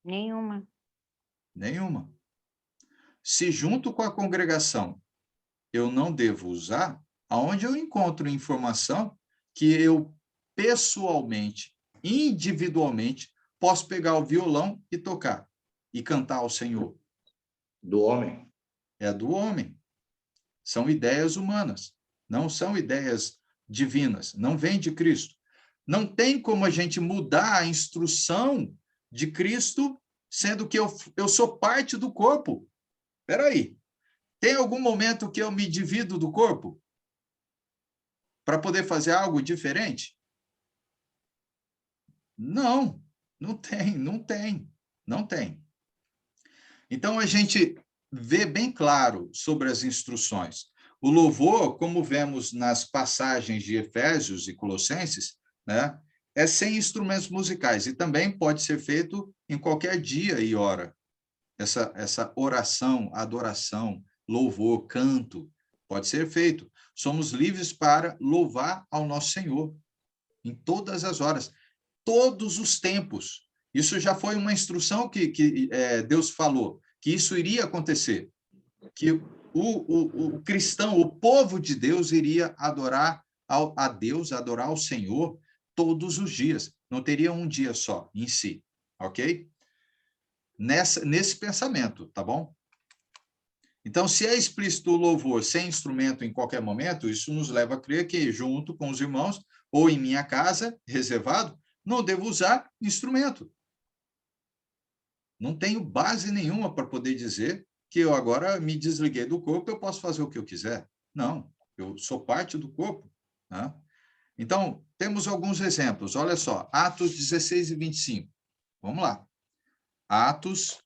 S3: Nenhuma.
S1: Nenhuma. Se junto com a congregação eu não devo usar, aonde eu encontro informação que eu pessoalmente, individualmente, posso pegar o violão e tocar e cantar ao Senhor?
S2: Do homem.
S1: É do homem. São ideias humanas, não são ideias divinas, não vem de Cristo. Não tem como a gente mudar a instrução de Cristo, sendo que eu sou parte do corpo. Espera aí. Tem algum momento que eu me divido do corpo para poder fazer algo diferente? Não, não tem. Então, a gente vê bem claro sobre as instruções. O louvor, como vemos nas passagens de Efésios e Colossenses, né, é sem instrumentos musicais, e também pode ser feito em qualquer dia e hora. Essa oração, adoração, louvor, canto, pode ser feito. Somos livres para louvar ao nosso Senhor em todas as horas, todos os tempos. Isso já foi uma instrução que Deus falou, que isso iria acontecer, que o cristão, o povo de Deus, iria adorar a Deus, adorar ao Senhor todos os dias. Não teria um dia só em si, ok? Nesse pensamento, tá bom? Então, se é explícito o louvor sem instrumento em qualquer momento, isso nos leva a crer que, junto com os irmãos, ou em minha casa, reservado, não devo usar instrumento. Não tenho base nenhuma para poder dizer que eu agora me desliguei do corpo, eu posso fazer o que eu quiser. Não, eu sou parte do corpo, né? Então, temos alguns exemplos. Olha só, Atos 16 e 25. Vamos lá. Atos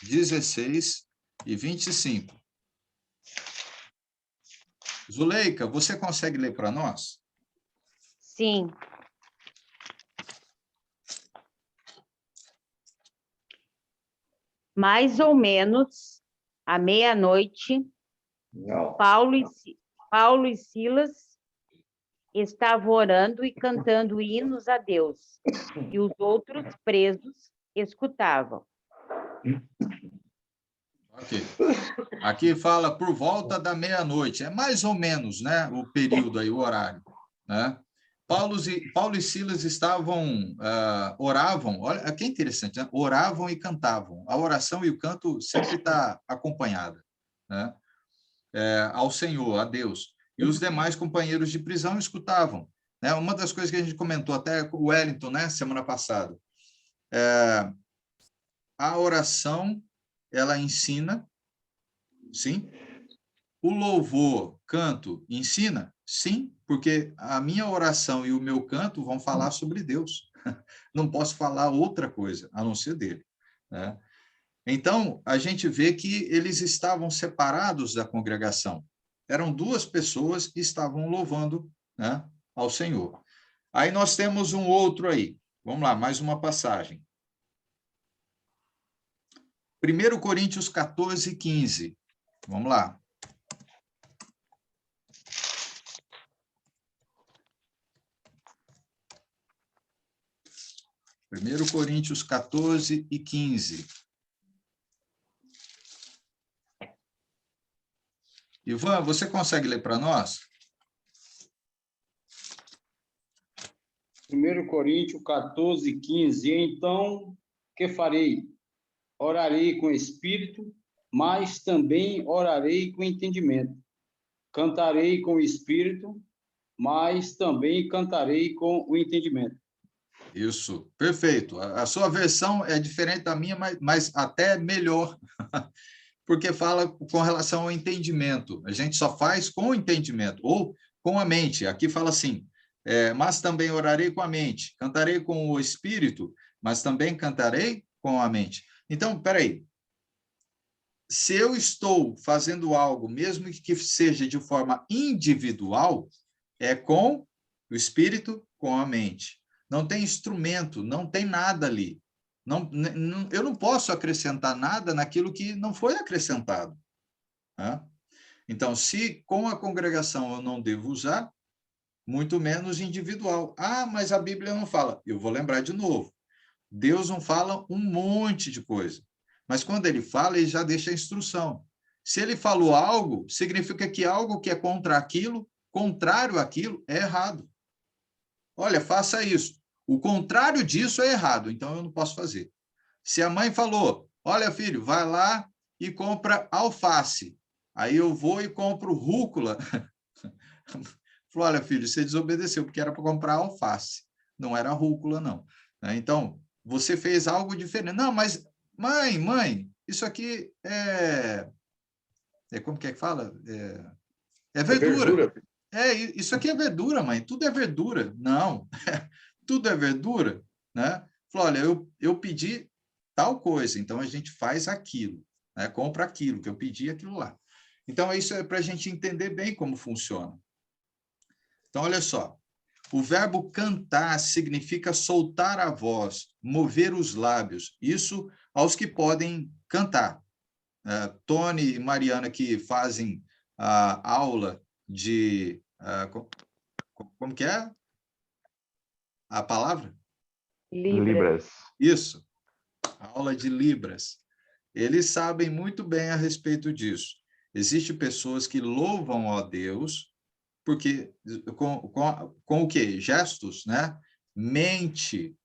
S1: 16 e 25. Zuleika, você consegue ler para nós?
S3: Sim. Mais ou menos à meia-noite, Paulo e Silas estavam orando e cantando hinos a Deus, e os outros presos escutavam.
S1: Ok. Aqui fala por volta da meia-noite, é mais ou menos, né, o período aí, o horário, né? Paulo e Silas estavam, oravam, olha, que interessante, né? Oravam e cantavam. A oração e o canto sempre está acompanhada, né? Ao Senhor, a Deus. E os demais companheiros de prisão escutavam, né? Uma das coisas que a gente comentou até com o Wellington, né, semana passada, a oração, ela ensina, sim. O louvor, canto, ensina? Sim, porque a minha oração e o meu canto vão falar sobre Deus. Não posso falar outra coisa, a não ser dele, né? Então, a gente vê que eles estavam separados da congregação. Eram duas pessoas que estavam louvando, né, ao Senhor. Aí nós temos um outro aí. Vamos lá, mais uma passagem. 1 Coríntios 14, 15. Vamos lá. 1 Coríntios 14 e 15. Ivan, você consegue ler para nós?
S8: 1 Coríntios 14, 15. Então, que farei? Orarei com espírito, mas também orarei com entendimento. Cantarei com o espírito, mas também cantarei com o entendimento.
S1: Isso, perfeito. A sua versão é diferente da minha, mas até melhor, porque fala com relação ao entendimento. A gente só faz com o entendimento, ou com a mente. Aqui fala assim, mas também orarei com a mente. Cantarei com o espírito, mas também cantarei com a mente. Então, peraí. Se eu estou fazendo algo, mesmo que seja de forma individual, é com o espírito, com a mente. Não tem instrumento, não tem nada ali. Eu não posso acrescentar nada naquilo que não foi acrescentado, né? Então, se com a congregação eu não devo usar, muito menos individual. Ah, mas a Bíblia não fala. Eu vou lembrar de novo. Deus não fala um monte de coisa. Mas quando ele fala, ele já deixa a instrução. Se ele falou algo, significa que algo que é contra aquilo, contrário àquilo, é errado. Olha, faça isso. O contrário disso é errado, então eu não posso fazer. Se a mãe falou, olha, filho, vai lá e compra alface. Aí eu vou e compro rúcula. Falou, olha, filho, você desobedeceu, porque era para comprar alface. Não era rúcula, não. Então, você fez algo diferente. Não, mas, mãe, isso aqui como que fala? É verdura. Isso aqui é verdura, mãe. Tudo é verdura. Não, tudo é verdura, né? Falou, olha, eu pedi tal coisa, então a gente faz aquilo, né? Compra aquilo, que eu pedi aquilo lá. Então, isso é para a gente entender bem como funciona. Então, olha só. O verbo cantar significa soltar a voz, mover os lábios. Isso aos que podem cantar. Tony e Mariana, que fazem a aula de... como que é a palavra?
S4: Libras.
S1: Isso, a aula de Libras. Eles sabem muito bem a respeito disso. Existem pessoas que louvam a Deus porque com o quê? Gestos, né? Mente,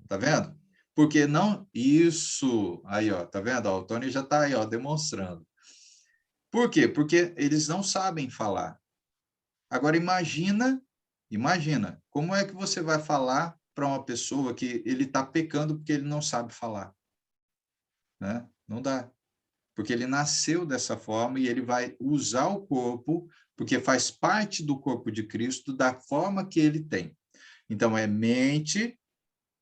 S1: tá vendo? Porque não... Isso, aí, ó, tá vendo? Ó, o Tony já tá aí, ó, demonstrando. Por quê? Porque eles não sabem falar. Agora, imagina, como é que você vai falar para uma pessoa que ele está pecando porque ele não sabe falar? Né? Não dá. Porque ele nasceu dessa forma e ele vai usar o corpo, porque faz parte do corpo de Cristo, da forma que ele tem. Então, é mente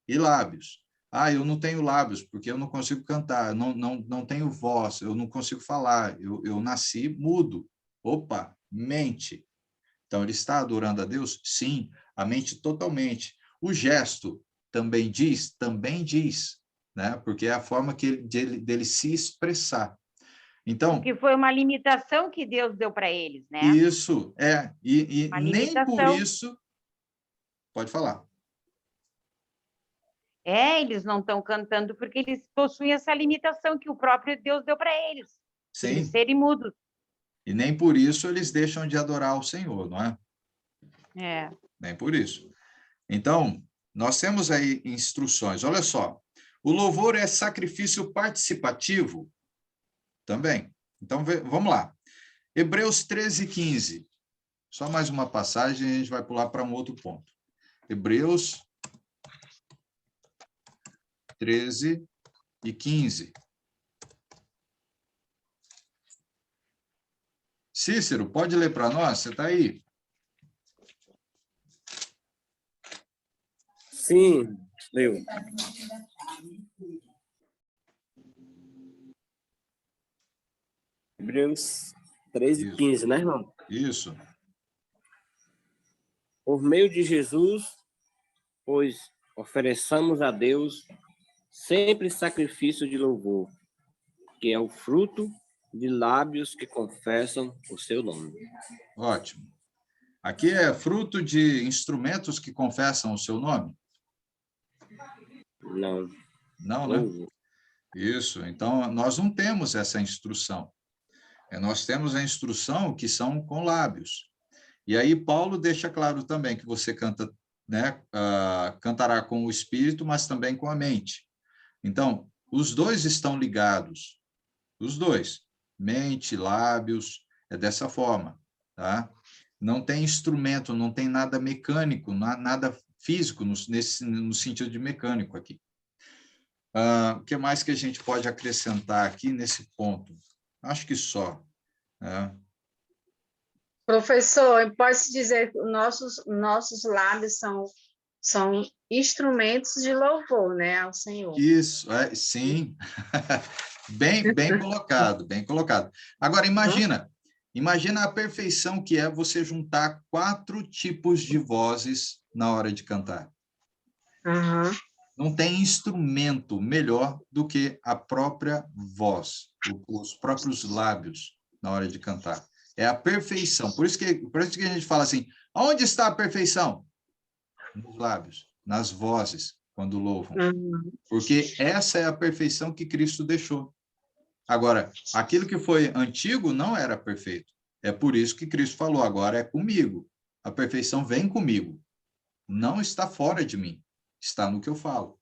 S1: e lábios. Eu não tenho lábios, porque eu não consigo cantar, não tenho voz, eu não consigo falar, eu nasci mudo. Opa, mente. Então, ele está adorando a Deus? Sim, a mente totalmente. O gesto também diz, né? Porque é a forma dele se expressar. Então,
S3: porque foi uma limitação que Deus deu para eles, né?
S1: Isso, e nem por isso... Pode falar.
S3: Eles não estão cantando porque eles possuem essa limitação que o próprio Deus deu para eles.
S1: Sim.
S3: Eles serem mudos.
S1: E nem por isso eles deixam de adorar o Senhor, não é? Nem por isso. Então, nós temos aí instruções. Olha só, o louvor é sacrifício participativo também. Então, vamos lá. Hebreus 13:15. Só mais uma passagem e a gente vai pular para um outro ponto. Hebreus 13:15. Cícero, pode ler para nós? Você está aí?
S7: Sim, leu. Hebreus 13:15, né, irmão?
S1: Isso.
S7: Por meio de Jesus, pois ofereçamos a Deus sempre sacrifício de louvor, que é o fruto de lábios que confessam o seu nome.
S1: Ótimo. Aqui é fruto de instrumentos que confessam o seu nome?
S7: Não.
S1: Não, né? Isso. Então, nós não temos essa instrução. Nós temos a instrução que são com lábios. E aí Paulo deixa claro também que você canta, né, cantará com o espírito, mas também com a mente. Então, os dois estão ligados. Os dois. Mente, lábios, é dessa forma, tá? Não tem instrumento, não tem nada mecânico, nada físico no sentido de mecânico aqui. O que mais que a gente pode acrescentar aqui nesse ponto? Acho que só.
S9: Professor, pode-se dizer que nossos lábios são instrumentos de louvor, né, ao Senhor.
S1: Isso, sim. Bem colocado, bem colocado. Agora, imagina a perfeição que é você juntar 4 tipos de vozes na hora de cantar.
S9: Uhum.
S1: Não tem instrumento melhor do que a própria voz, os próprios lábios na hora de cantar. É a perfeição. Por isso que a gente fala assim, aonde está a perfeição? Nos lábios, nas vozes, quando louvam.
S9: Uhum.
S1: Porque essa é a perfeição que Cristo deixou. Agora, aquilo que foi antigo não era perfeito. É por isso que Cristo falou, agora é comigo. A perfeição vem comigo. Não está fora de mim. Está no que eu falo,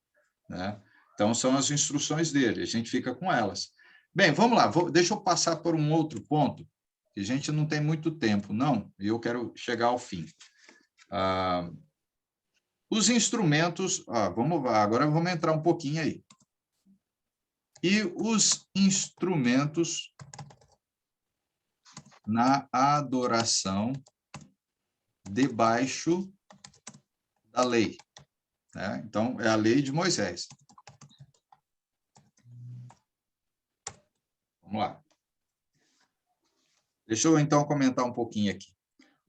S1: né? Então, são as instruções dele. A gente fica com elas. Bem, vamos lá. Deixa eu passar por um outro ponto, que a gente não tem muito tempo, não. E eu quero chegar ao fim. Os instrumentos... agora vamos entrar um pouquinho aí. E os instrumentos na adoração debaixo da lei, né? Então, é a lei de Moisés. Vamos lá. Deixa eu, então, comentar um pouquinho aqui.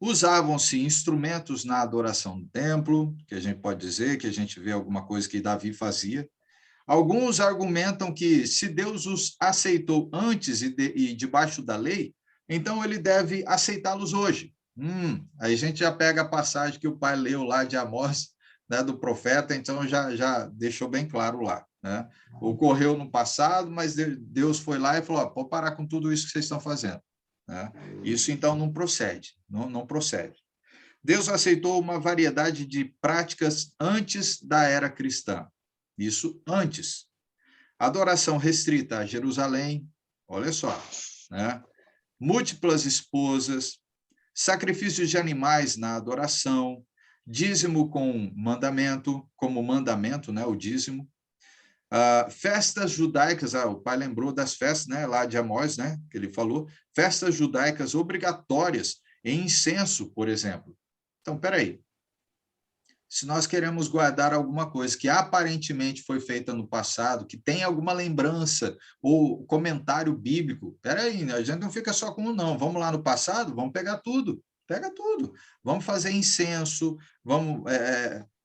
S1: Usavam-se instrumentos na adoração do templo, que a gente pode dizer, que a gente vê alguma coisa que Davi fazia. Alguns argumentam que, se Deus os aceitou antes e debaixo da lei, então ele deve aceitá-los hoje. Aí a gente já pega a passagem que o pai leu lá de Amós, né, do profeta, então já deixou bem claro lá, né? Ocorreu no passado, mas Deus foi lá e falou, pode parar com tudo isso que vocês estão fazendo, né? Isso, então, não procede, não procede. Deus aceitou uma variedade de práticas antes da era cristã. Isso antes. Adoração restrita a Jerusalém, olha só, né? Múltiplas esposas, sacrifícios de animais na adoração, dízimo como mandamento, né? O dízimo. Festas judaicas, o pai lembrou das festas, né? Lá de Amós, né? Que ele falou, festas judaicas obrigatórias em incenso, por exemplo. Então, peraí. Se nós queremos guardar alguma coisa que aparentemente foi feita no passado, que tem alguma lembrança ou comentário bíblico, peraí, a gente não fica só com um, não. Vamos lá no passado, vamos pegar tudo, pega tudo. Vamos fazer incenso, vamos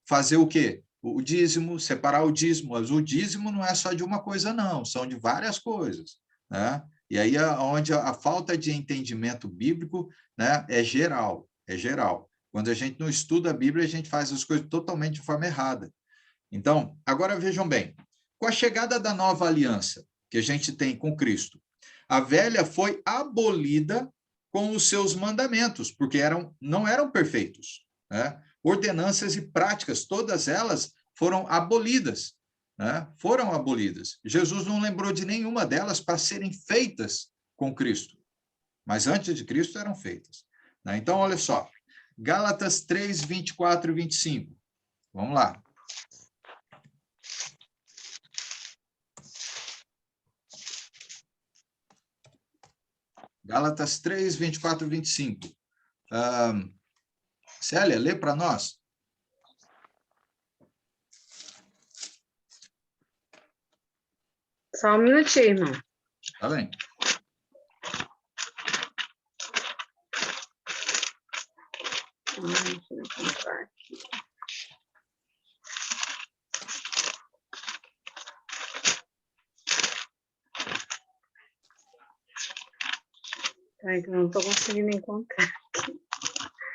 S1: fazer o quê? O dízimo, separar o dízimo. Mas o dízimo não é só de uma coisa, não, são de várias coisas, né? E aí é onde a falta de entendimento bíblico, né, é geral, é geral. Quando a gente não estuda a Bíblia, a gente faz as coisas totalmente de forma errada. Então, agora vejam bem, com a chegada da nova aliança que a gente tem com Cristo, a velha foi abolida com os seus mandamentos, porque não eram perfeitos, né? Ordenanças e práticas, todas elas foram abolidas, né? Foram abolidas. Jesus não lembrou de nenhuma delas para serem feitas com Cristo, mas antes de Cristo eram feitas, né? Então, olha só, Gálatas 3, 24 e 25. Vamos lá. Gálatas 3, 24 e 25. Célia, lê para nós.
S9: Só um minutinho, irmão.
S1: Tá bem.
S9: Deixa eu encontrar aqui. Peraí, que eu não estou conseguindo encontrar.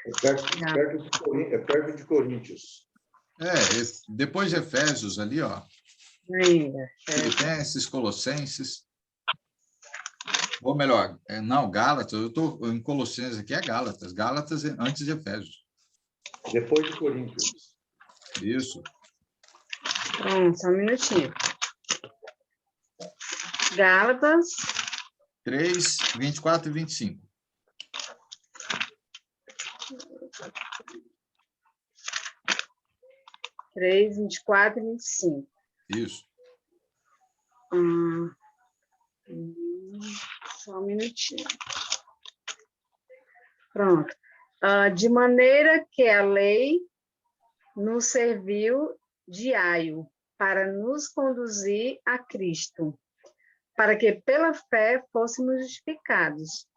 S2: É perto de Coríntios.
S1: Depois de Efésios ali, ó.
S9: Ainda.
S1: Filipenses, Colossenses. Ou melhor, não, Gálatas, eu estou em Colossenses aqui, é Gálatas. Gálatas antes de Efésios.
S2: Depois de Coríntios.
S1: Isso.
S9: Pronto, só um minutinho. Gálatas
S1: 3, 24 e 25.
S9: três, 24 e 25.
S1: Isso.
S9: Só um minutinho. Pronto. De maneira que a lei nos serviu de aio para nos conduzir a Cristo, para que pela fé fôssemos justificados.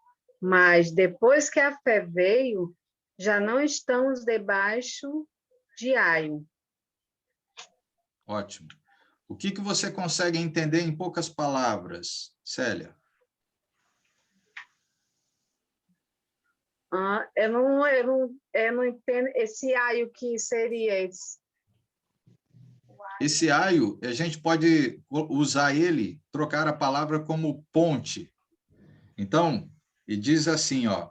S9: Mas depois que a fé veio, já não estamos debaixo de aio.
S1: Ótimo. O que você consegue entender em poucas palavras, Célia?
S9: Eu não entendo esse aio que seria esse.
S1: esse aio, a gente pode usar ele, trocar a palavra como ponte. Então, e diz assim, ó,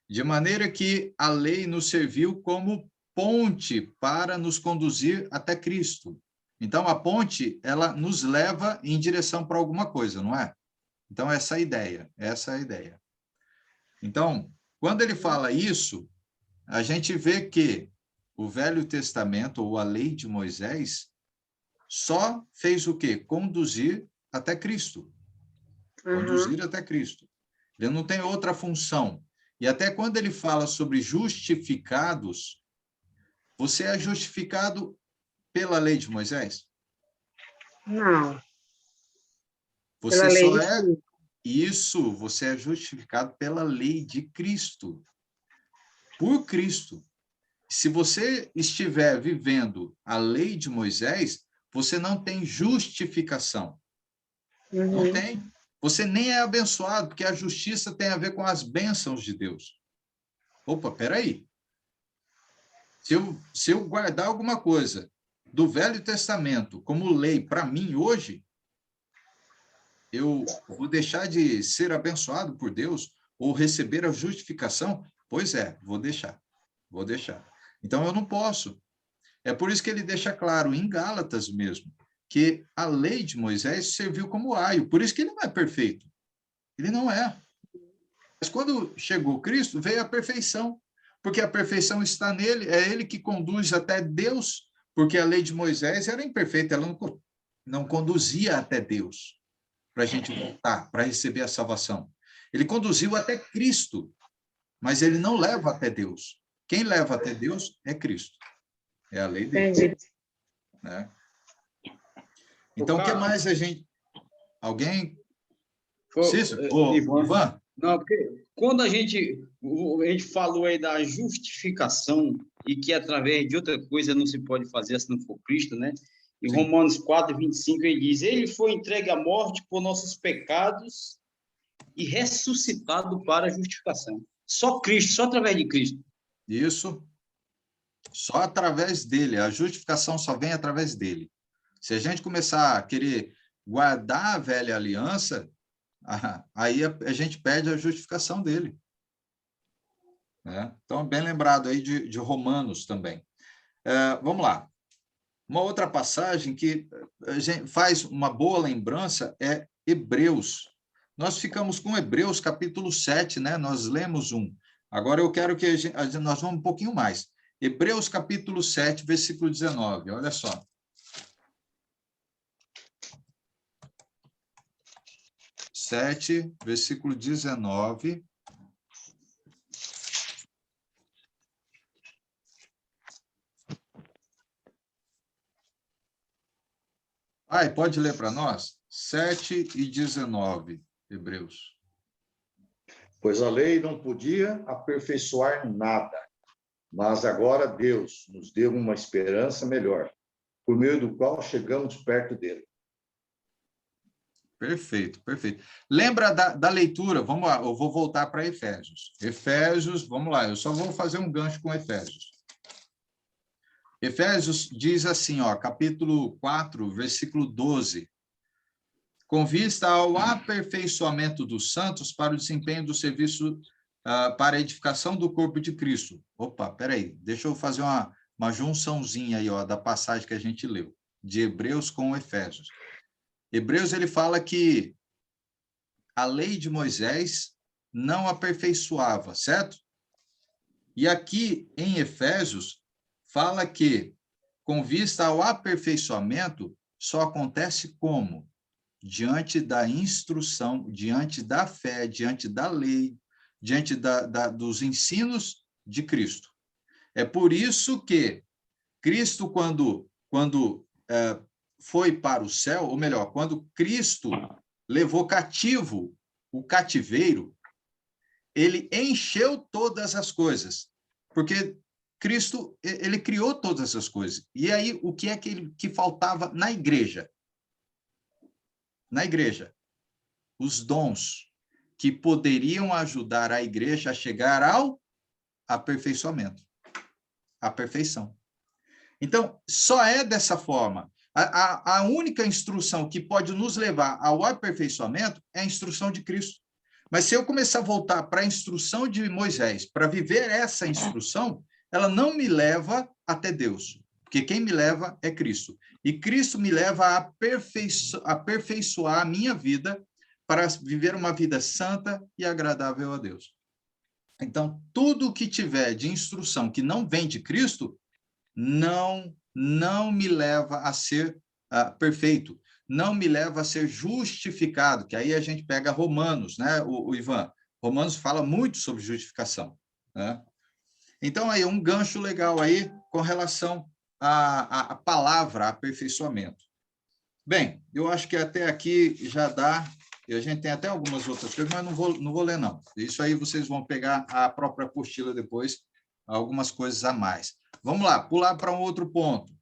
S1: de maneira que a lei nos serviu como ponte para nos conduzir até Cristo. Então, a ponte, ela nos leva em direção para alguma coisa, não é? Então, essa é a ideia. Então, quando ele fala isso, a gente vê que o Velho Testamento, ou a lei de Moisés, só fez o quê? Conduzir até Cristo. Conduzir até Cristo. Ele não tem outra função. E até quando ele fala sobre justificados, você é justificado pela lei de Moisés?
S9: Não.
S1: Você
S9: Pela lei
S1: só
S9: de
S1: é
S9: Cristo.
S1: isso, você é justificado pela lei de Cristo. Por Cristo. Se você estiver vivendo a lei de Moisés, você não tem justificação. Não tem. Você nem é abençoado, porque a justiça tem a ver com as bênçãos de Deus. Opa, peraí. Se eu guardar alguma coisa do Velho Testamento como lei para mim hoje, eu vou deixar de ser abençoado por Deus ou receber a justificação? Pois é, vou deixar. Vou deixar. Então, eu não posso. É por isso que ele deixa claro, em Gálatas mesmo, que a lei de Moisés serviu como aio. Por isso que ele não é perfeito. Ele não é. Mas quando chegou Cristo, veio a perfeição. Porque a perfeição está nele, é ele que conduz até Deus, porque a lei de Moisés era imperfeita, ela não conduzia até Deus, para a gente voltar, para receber a salvação. Ele conduziu até Cristo, mas ele não leva até Deus. Quem leva até Deus é Cristo. É a lei dele.
S9: Entendi.
S1: Né? Então, o que mais a gente... Alguém? Cícero? Ivan?
S8: Não, porque quando a gente falou aí da justificação e que através de outra coisa não se pode fazer se não for Cristo, né? Em
S1: Sim.
S8: Romanos 4, 25, ele diz, ele foi entregue à morte por nossos pecados e ressuscitado para a justificação. Só Cristo, só através de Cristo.
S1: Isso. Só através dele. A justificação só vem através dele. Se a gente começar a querer guardar a velha aliança, aí a gente perde a justificação dele. Né? Então, bem lembrado aí de Romanos também. Vamos lá. Uma outra passagem que a gente faz uma boa lembrança é Hebreus. Nós ficamos com Hebreus, capítulo 7, né? Nós lemos um. Agora eu quero que nós vamos um pouquinho mais. Hebreus, capítulo 7, versículo 19. Olha só. Versículo 19. Pode ler para nós? 7 e 19, Hebreus.
S2: Pois a lei não podia aperfeiçoar nada, mas agora Deus nos deu uma esperança melhor, por meio do qual chegamos perto dele.
S1: Perfeito, perfeito. Lembra da leitura? Vamos lá, eu vou voltar para Efésios. Efésios, vamos lá, eu só vou fazer um gancho com Efésios. Efésios diz assim, ó, capítulo 4, versículo 12. Com vista ao aperfeiçoamento dos santos para o desempenho do serviço para a edificação do corpo de Cristo. Opa, peraí, deixa eu fazer uma junçãozinha aí, ó, da passagem que a gente leu, de Hebreus com Efésios. Hebreus, ele fala que a lei de Moisés não aperfeiçoava, certo? E aqui em Efésios, fala que, com vista ao aperfeiçoamento, só acontece como? Diante da instrução, diante da fé, diante da lei, diante dos ensinos de Cristo. É por isso que Cristo, quando foi para o céu, ou melhor, quando Cristo levou cativo o cativeiro, ele encheu todas as coisas, porque Cristo, ele criou todas as coisas. E aí, o que é que faltava na igreja? Na igreja, os dons que poderiam ajudar a igreja a chegar ao aperfeiçoamento, à perfeição. Então, só é dessa forma. A única instrução que pode nos levar ao aperfeiçoamento é a instrução de Cristo. Mas se eu começar a voltar para a instrução de Moisés, para viver essa instrução, ela não me leva até Deus, porque quem me leva é Cristo. E Cristo me leva a aperfeiçoar a minha vida para viver uma vida santa e agradável a Deus. Então, tudo que tiver de instrução que não vem de Cristo, não me leva a ser perfeito, não me leva a ser justificado, que aí a gente pega Romanos, né, o Ivan? Romanos fala muito sobre justificação, né? Então, aí, um gancho legal aí com relação à palavra aperfeiçoamento. Bem, eu acho que até aqui já dá, e a gente tem até algumas outras coisas, mas não vou ler, não. Isso aí vocês vão pegar a própria apostila depois, algumas coisas a mais. Vamos lá, pular para um outro ponto.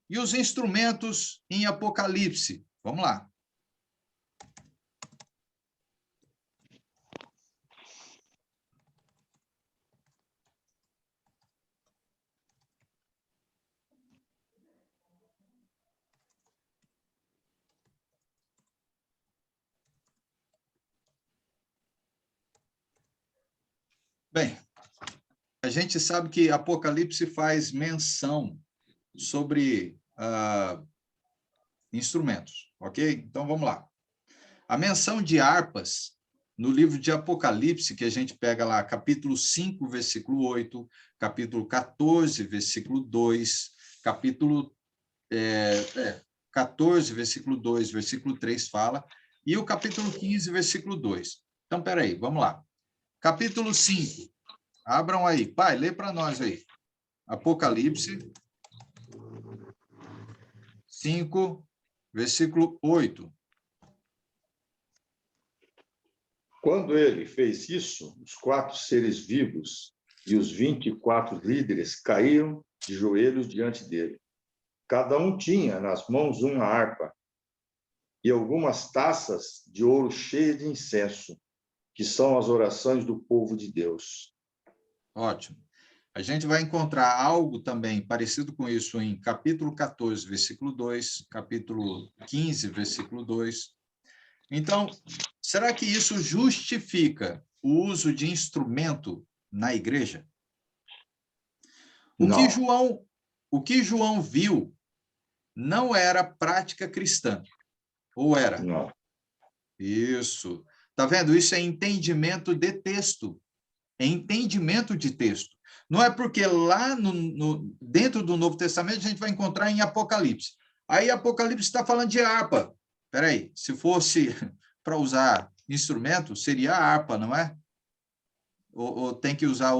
S1: E os instrumentos em Apocalipse? Vamos lá. Bem, a gente sabe que Apocalipse faz menção sobre instrumentos, ok? Então, vamos lá. A menção de harpas, no livro de Apocalipse, que a gente pega lá, capítulo 5, versículo 8, capítulo 14, versículo 2, capítulo 14, versículo 2, versículo 3 fala, e o capítulo 15, versículo 2. Então, peraí, vamos lá. Capítulo 5. Abram aí. Pai, lê para nós aí. Apocalipse 5, versículo 8.
S2: Quando ele fez isso, os 4 seres vivos e os 24 líderes caíram de joelhos diante dele. Cada um tinha nas mãos uma harpa e algumas taças de ouro cheias de incenso, que são as orações do povo de Deus.
S1: Ótimo. A gente vai encontrar algo também parecido com isso em capítulo 14, versículo 2, capítulo 15, versículo 2. Então, será que isso justifica o uso de instrumento na igreja? O que João viu não era prática cristã, ou era?
S2: Não.
S1: Isso. Tá vendo? Isso é entendimento de texto. É entendimento de texto. Não é porque lá dentro do Novo Testamento a gente vai encontrar em Apocalipse. Aí Apocalipse está falando de harpa. Espera aí, se fosse para usar instrumento, seria a harpa, não é? Ou tem que usar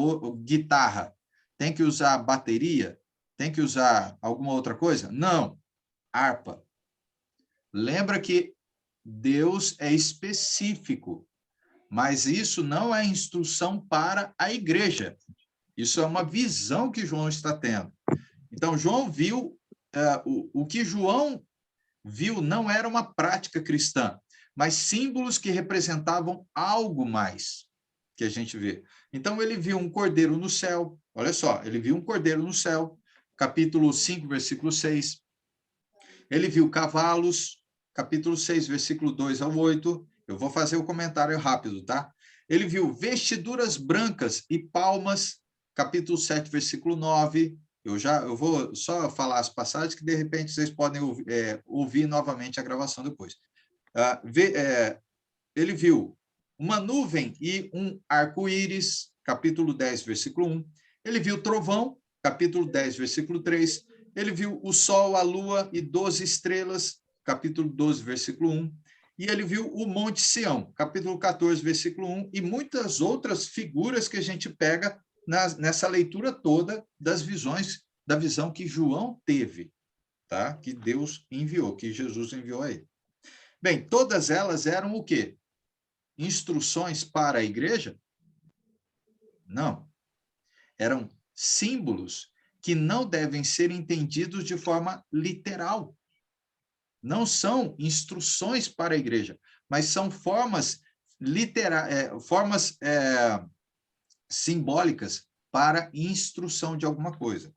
S1: guitarra? Tem que usar bateria? Tem que usar alguma outra coisa? Não, harpa. Lembra que Deus é específico, mas isso não é instrução para a igreja. Isso é uma visão que João está tendo. Então, João viu, o que João viu não era uma prática cristã, mas símbolos que representavam algo mais que a gente vê. Então, ele viu um cordeiro no céu. Olha só, ele viu um cordeiro no céu, capítulo 5, versículo 6. Ele viu cavalos, capítulo 6, versículo 2 ao 8. Eu vou fazer o comentário rápido, tá? Ele viu vestiduras brancas e palmas, capítulo 7, versículo 9. Eu vou só falar as passagens que, de repente, vocês podem ouvir novamente a gravação depois. Ele viu uma nuvem e um arco-íris, capítulo 10, versículo 1. Ele viu trovão, capítulo 10, versículo 3. Ele viu o sol, a lua e 12 estrelas, capítulo 12, versículo 1. E ele viu o Monte Sião, capítulo 14, versículo 1, e muitas outras figuras que a gente pega nessa leitura toda das visões, da visão que João teve, tá? Que Deus enviou, que Jesus enviou a ele. Bem, todas elas eram o quê? Instruções para a igreja? Não. Eram símbolos que não devem ser entendidos de forma literal. Não são instruções para a igreja, mas são formas simbólicas para instrução de alguma coisa.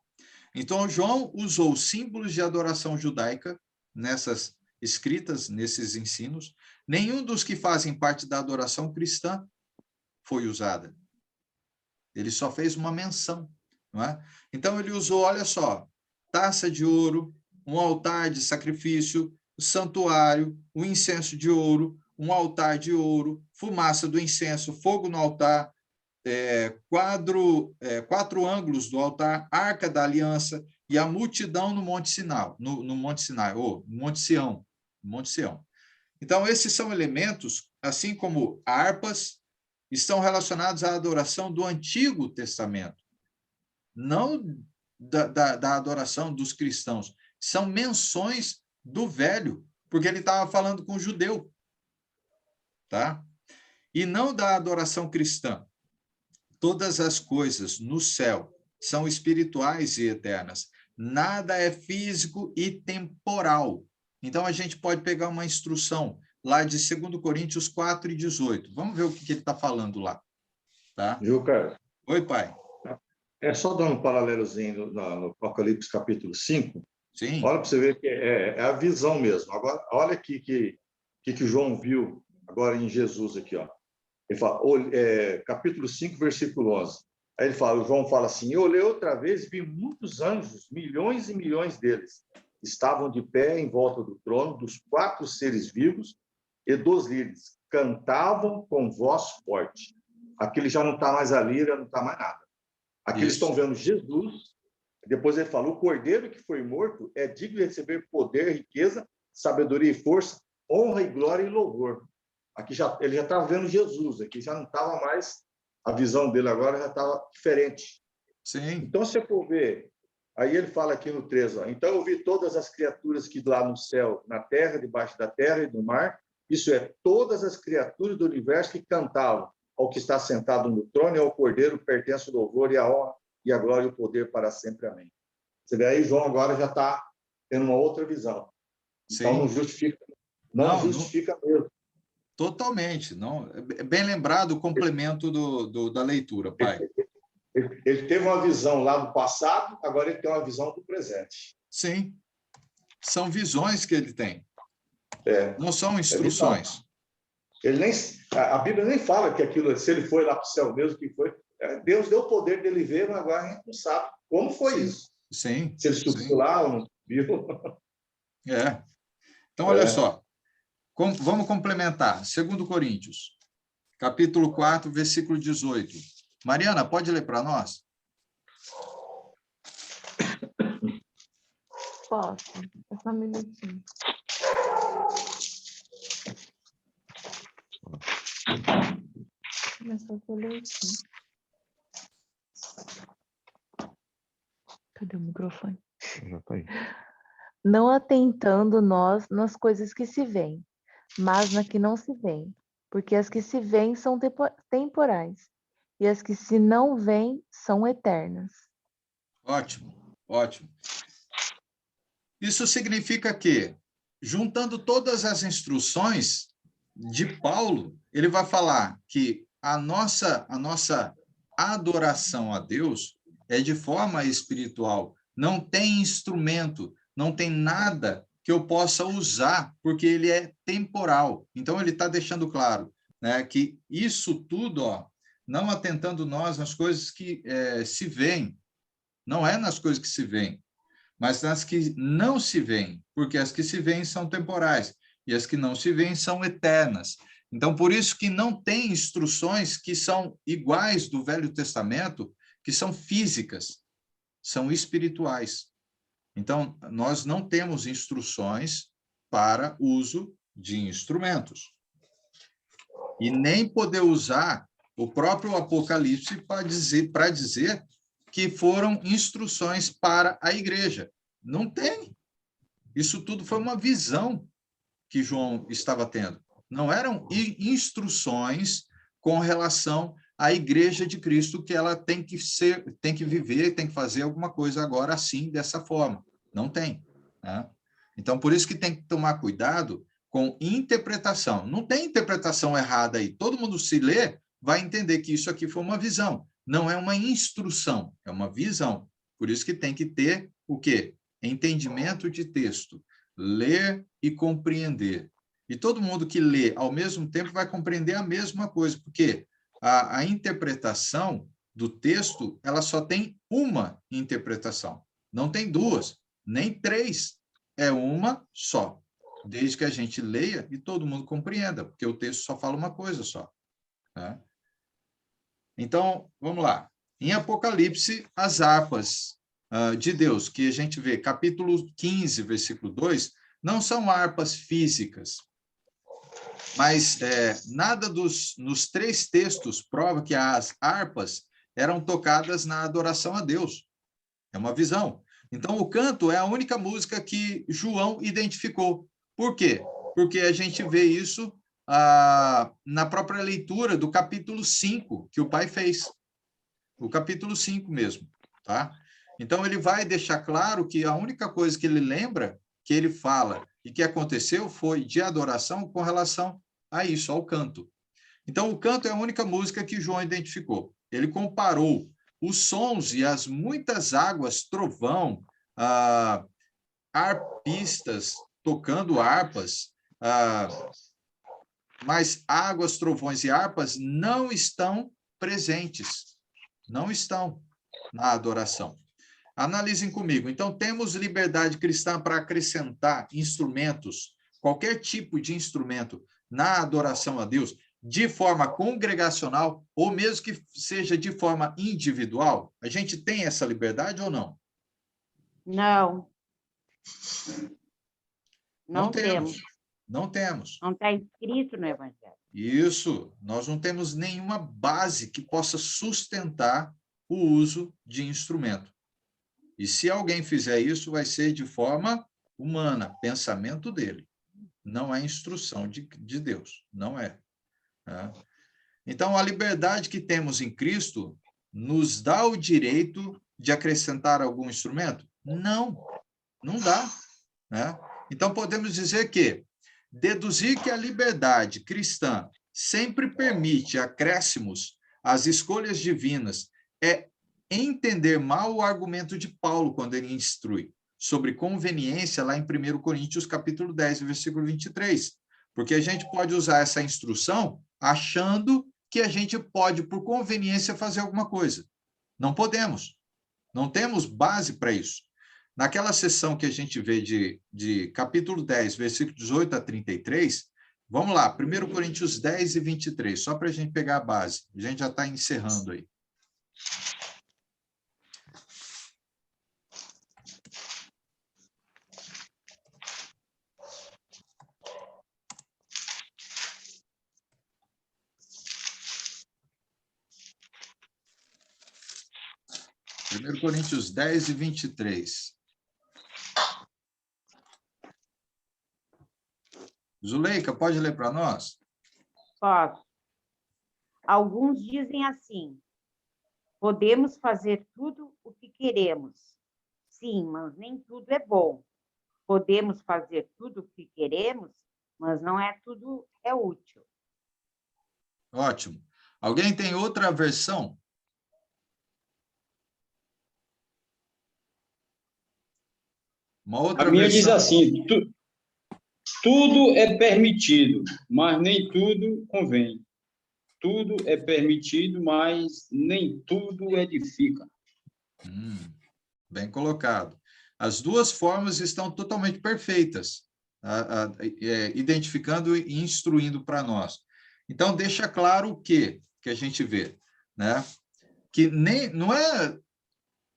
S1: Então, João usou símbolos de adoração judaica nessas escritas, nesses ensinos. Nenhum dos que fazem parte da adoração cristã foi usada. Ele só fez uma menção, não é? Então, ele usou, olha só, taça de ouro, um altar de sacrifício, o santuário, o incenso de ouro, um altar de ouro, fumaça do incenso, fogo no altar, quatro ângulos do altar, arca da aliança e a multidão no Monte Sinai, no Monte Sinai, ou Monte Sião, Monte Sião. Então, esses são elementos, assim como harpas, estão relacionados à adoração do Antigo Testamento, não da adoração dos cristãos. São menções do Velho, porque ele estava falando com o judeu, tá? E não da adoração cristã. Todas as coisas no céu são espirituais e eternas. Nada é físico e temporal. Então, a gente pode pegar uma instrução lá de 2 Coríntios 4:18. Vamos ver o que ele está falando lá. Tá?
S2: Viu, Carlos?
S1: Oi, pai.
S2: É só dando um paralelozinho no Apocalipse capítulo 5.
S1: Sim.
S2: Olha para você ver que é a visão mesmo. Agora, olha aqui que João viu agora em Jesus aqui, ó. Ele fala, capítulo 5, versículo 11. Aí o João fala assim, eu olhei outra vez e vi muitos anjos, milhões e milhões deles. Estavam de pé em volta do trono, dos 4 seres vivos e dos líderes. Cantavam com voz forte. Aquele já não está mais a lira, não está mais nada. Aqui eles estão vendo Jesus. Depois ele fala, o cordeiro que foi morto é digno de receber poder, riqueza, sabedoria e força, honra e glória e louvor. Aqui ele já estava vendo Jesus, aqui já não estava mais, a visão dele agora já estava diferente.
S1: Sim.
S2: Então, se você for ver, aí ele fala aqui no 3, ó, então eu vi todas as criaturas que lá no céu, na terra, debaixo da terra e do mar, isso é, todas as criaturas do universo que cantavam ao que está sentado no trono e ao cordeiro pertence o louvor e a honra e a glória e o poder para sempre. Amém. Você vê aí, João agora já está tendo uma outra visão. Então,
S1: Sim.
S2: não justifica, não justifica mesmo.
S1: Totalmente. Não, é bem lembrado o complemento da leitura, pai.
S2: Ele teve uma visão lá do passado, agora ele tem uma visão do presente.
S1: Sim. São visões que ele tem. Não são instruções.
S2: A Bíblia nem fala que aquilo, se ele foi lá para o céu mesmo, que foi. Deus deu o poder dele ver, mas agora a gente não sabe como foi isso.
S1: Sim.
S2: Se ele subiu lá ou não viu.
S1: Então, olha só. Vamos complementar. 2 Coríntios, capítulo 4, versículo 18. Mariana, pode ler para nós?
S10: Posso. É só um minutinho. Começou a ler aqui. Cadê o microfone?
S4: Já tá aí.
S10: Não atentando nós nas coisas que se veem, mas na que não se veem, porque as que se veem são temporais, e as que se não veem são eternas.
S1: Ótimo, ótimo. Isso significa que, juntando todas as instruções de Paulo, ele vai falar que a nossa adoração a Deus é de forma espiritual, não tem instrumento, não tem nada que eu possa usar, porque ele é temporal. Então, ele está deixando claro, né, que isso tudo, não atentando nós nas coisas que se veem, não é nas coisas que se veem, mas nas que não se veem, porque as que se veem são temporais, e as que não se veem são eternas. Então, por isso que não tem instruções que são iguais do Velho Testamento, que são físicas, são espirituais. Então, nós não temos instruções para uso de instrumentos. E nem poder usar o próprio Apocalipse para dizer que foram instruções para a igreja. Não tem. Isso tudo foi uma visão que João estava tendo. Não eram instruções com relação à igreja de Cristo, que ela tem que viver, tem que fazer alguma coisa agora assim, dessa forma. Não tem. Né? Então, por isso que tem que tomar cuidado com interpretação. Não tem interpretação errada aí. Todo mundo, se lê, vai entender que isso aqui foi uma visão. Não é uma instrução, é uma visão. Por isso que tem que ter o quê? Entendimento de texto, ler e compreender. E todo mundo que lê ao mesmo tempo vai compreender a mesma coisa, porque a interpretação do texto, ela só tem uma interpretação, não tem duas, nem três, é uma só, desde que a gente leia e todo mundo compreenda, porque o texto só fala uma coisa só, né? Então, vamos lá. Em Apocalipse, as harpas de Deus, que a gente vê, capítulo 15, versículo 2, não são harpas físicas, mas nada nos três textos prova que as harpas eram tocadas na adoração a Deus. É uma visão. Então, o canto é a única música que João identificou. Por quê? Porque a gente vê isso na própria leitura do capítulo 5, que o pai fez. O capítulo 5 mesmo, tá? Então, ele vai deixar claro que a única coisa que ele lembra, que ele fala e que aconteceu foi de adoração com relação a isso, ao canto. Então, o canto é a única música que João identificou. Ele comparou os sons e as muitas águas, trovão, harpistas tocando harpas, mas águas, trovões e harpas não estão presentes, não estão na adoração. Analisem comigo. Então, temos liberdade cristã para acrescentar instrumentos, qualquer tipo de instrumento, na adoração a Deus, de forma congregacional, ou mesmo que seja de forma individual? A gente tem essa liberdade ou não?
S3: Não.
S1: Não temos. Não temos.
S3: Não está escrito no Evangelho.
S1: Isso. Nós não temos nenhuma base que possa sustentar o uso de instrumento. E se alguém fizer isso, vai ser de forma humana, pensamento dele. Não é instrução de Deus. Não é. Então, a liberdade que temos em Cristo nos dá o direito de acrescentar algum instrumento? Não, não dá, né? Então, podemos dizer que deduzir que a liberdade cristã sempre permite acréscimos às escolhas divinas é entender mal o argumento de Paulo quando ele instrui sobre conveniência lá em 1 Coríntios, capítulo 10, versículo 23. Porque a gente pode usar essa instrução achando que a gente pode, por conveniência, fazer alguma coisa. Não podemos. Não temos base para isso. Naquela sessão que a gente vê de capítulo 10, versículo 18 a 33, vamos lá, 1 Coríntios 10 e 23, só para a gente pegar a base. A gente já está encerrando aí. Primeiro Coríntios 10 e 23. Zuleika, pode ler para nós?
S3: Posso. Alguns dizem assim: podemos fazer tudo o que queremos. Sim, mas nem tudo é bom. Podemos fazer tudo o que queremos, mas não é tudo é útil.
S1: Ótimo. Alguém tem outra versão? Uma outra
S8: A minha
S1: versão?
S8: diz assim: tudo é permitido, mas nem tudo convém. Tudo é permitido, mas nem tudo edifica.
S1: Bem colocado. As duas formas estão totalmente perfeitas, identificando e instruindo para nós. Então, deixa claro o que a gente vê, né? Que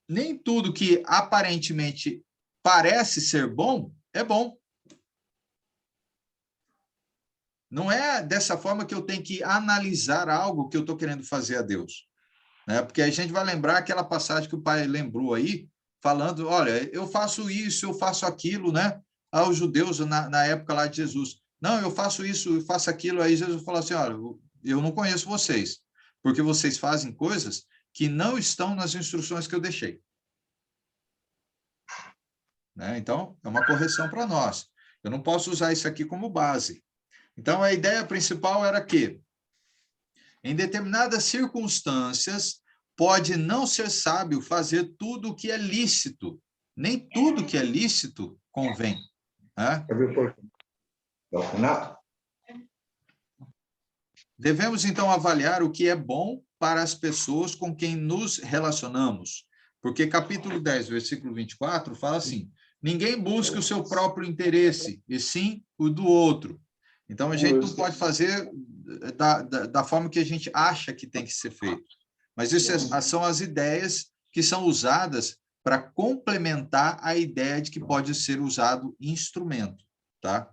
S1: nem tudo que aparentemente parece ser bom, é bom. Não é dessa forma que eu tenho que analisar algo que eu estou querendo fazer a Deus, né? Porque a gente vai lembrar aquela passagem que o pai lembrou aí, falando, olha, eu faço isso, eu faço aquilo, né? Aos judeus na época lá de Jesus. Não, eu faço isso, eu faço aquilo. Aí Jesus falou assim, olha, eu não conheço vocês, porque vocês fazem coisas que não estão nas instruções que eu deixei. Né? Então, é uma correção para nós. Eu não posso usar isso aqui como base. Então, a ideia principal era que, em determinadas circunstâncias, pode não ser sábio fazer tudo o que é lícito. Nem tudo que é lícito convém. Né? Devemos, então, avaliar o que é bom para as pessoas com quem nos relacionamos. Porque capítulo 10, versículo 24, fala assim, ninguém busca o seu próprio interesse, e sim o do outro. Então, a gente não pode fazer da forma que a gente acha que tem que ser feito. Mas isso são as ideias que são usadas para complementar a ideia de que pode ser usado instrumento. Tá?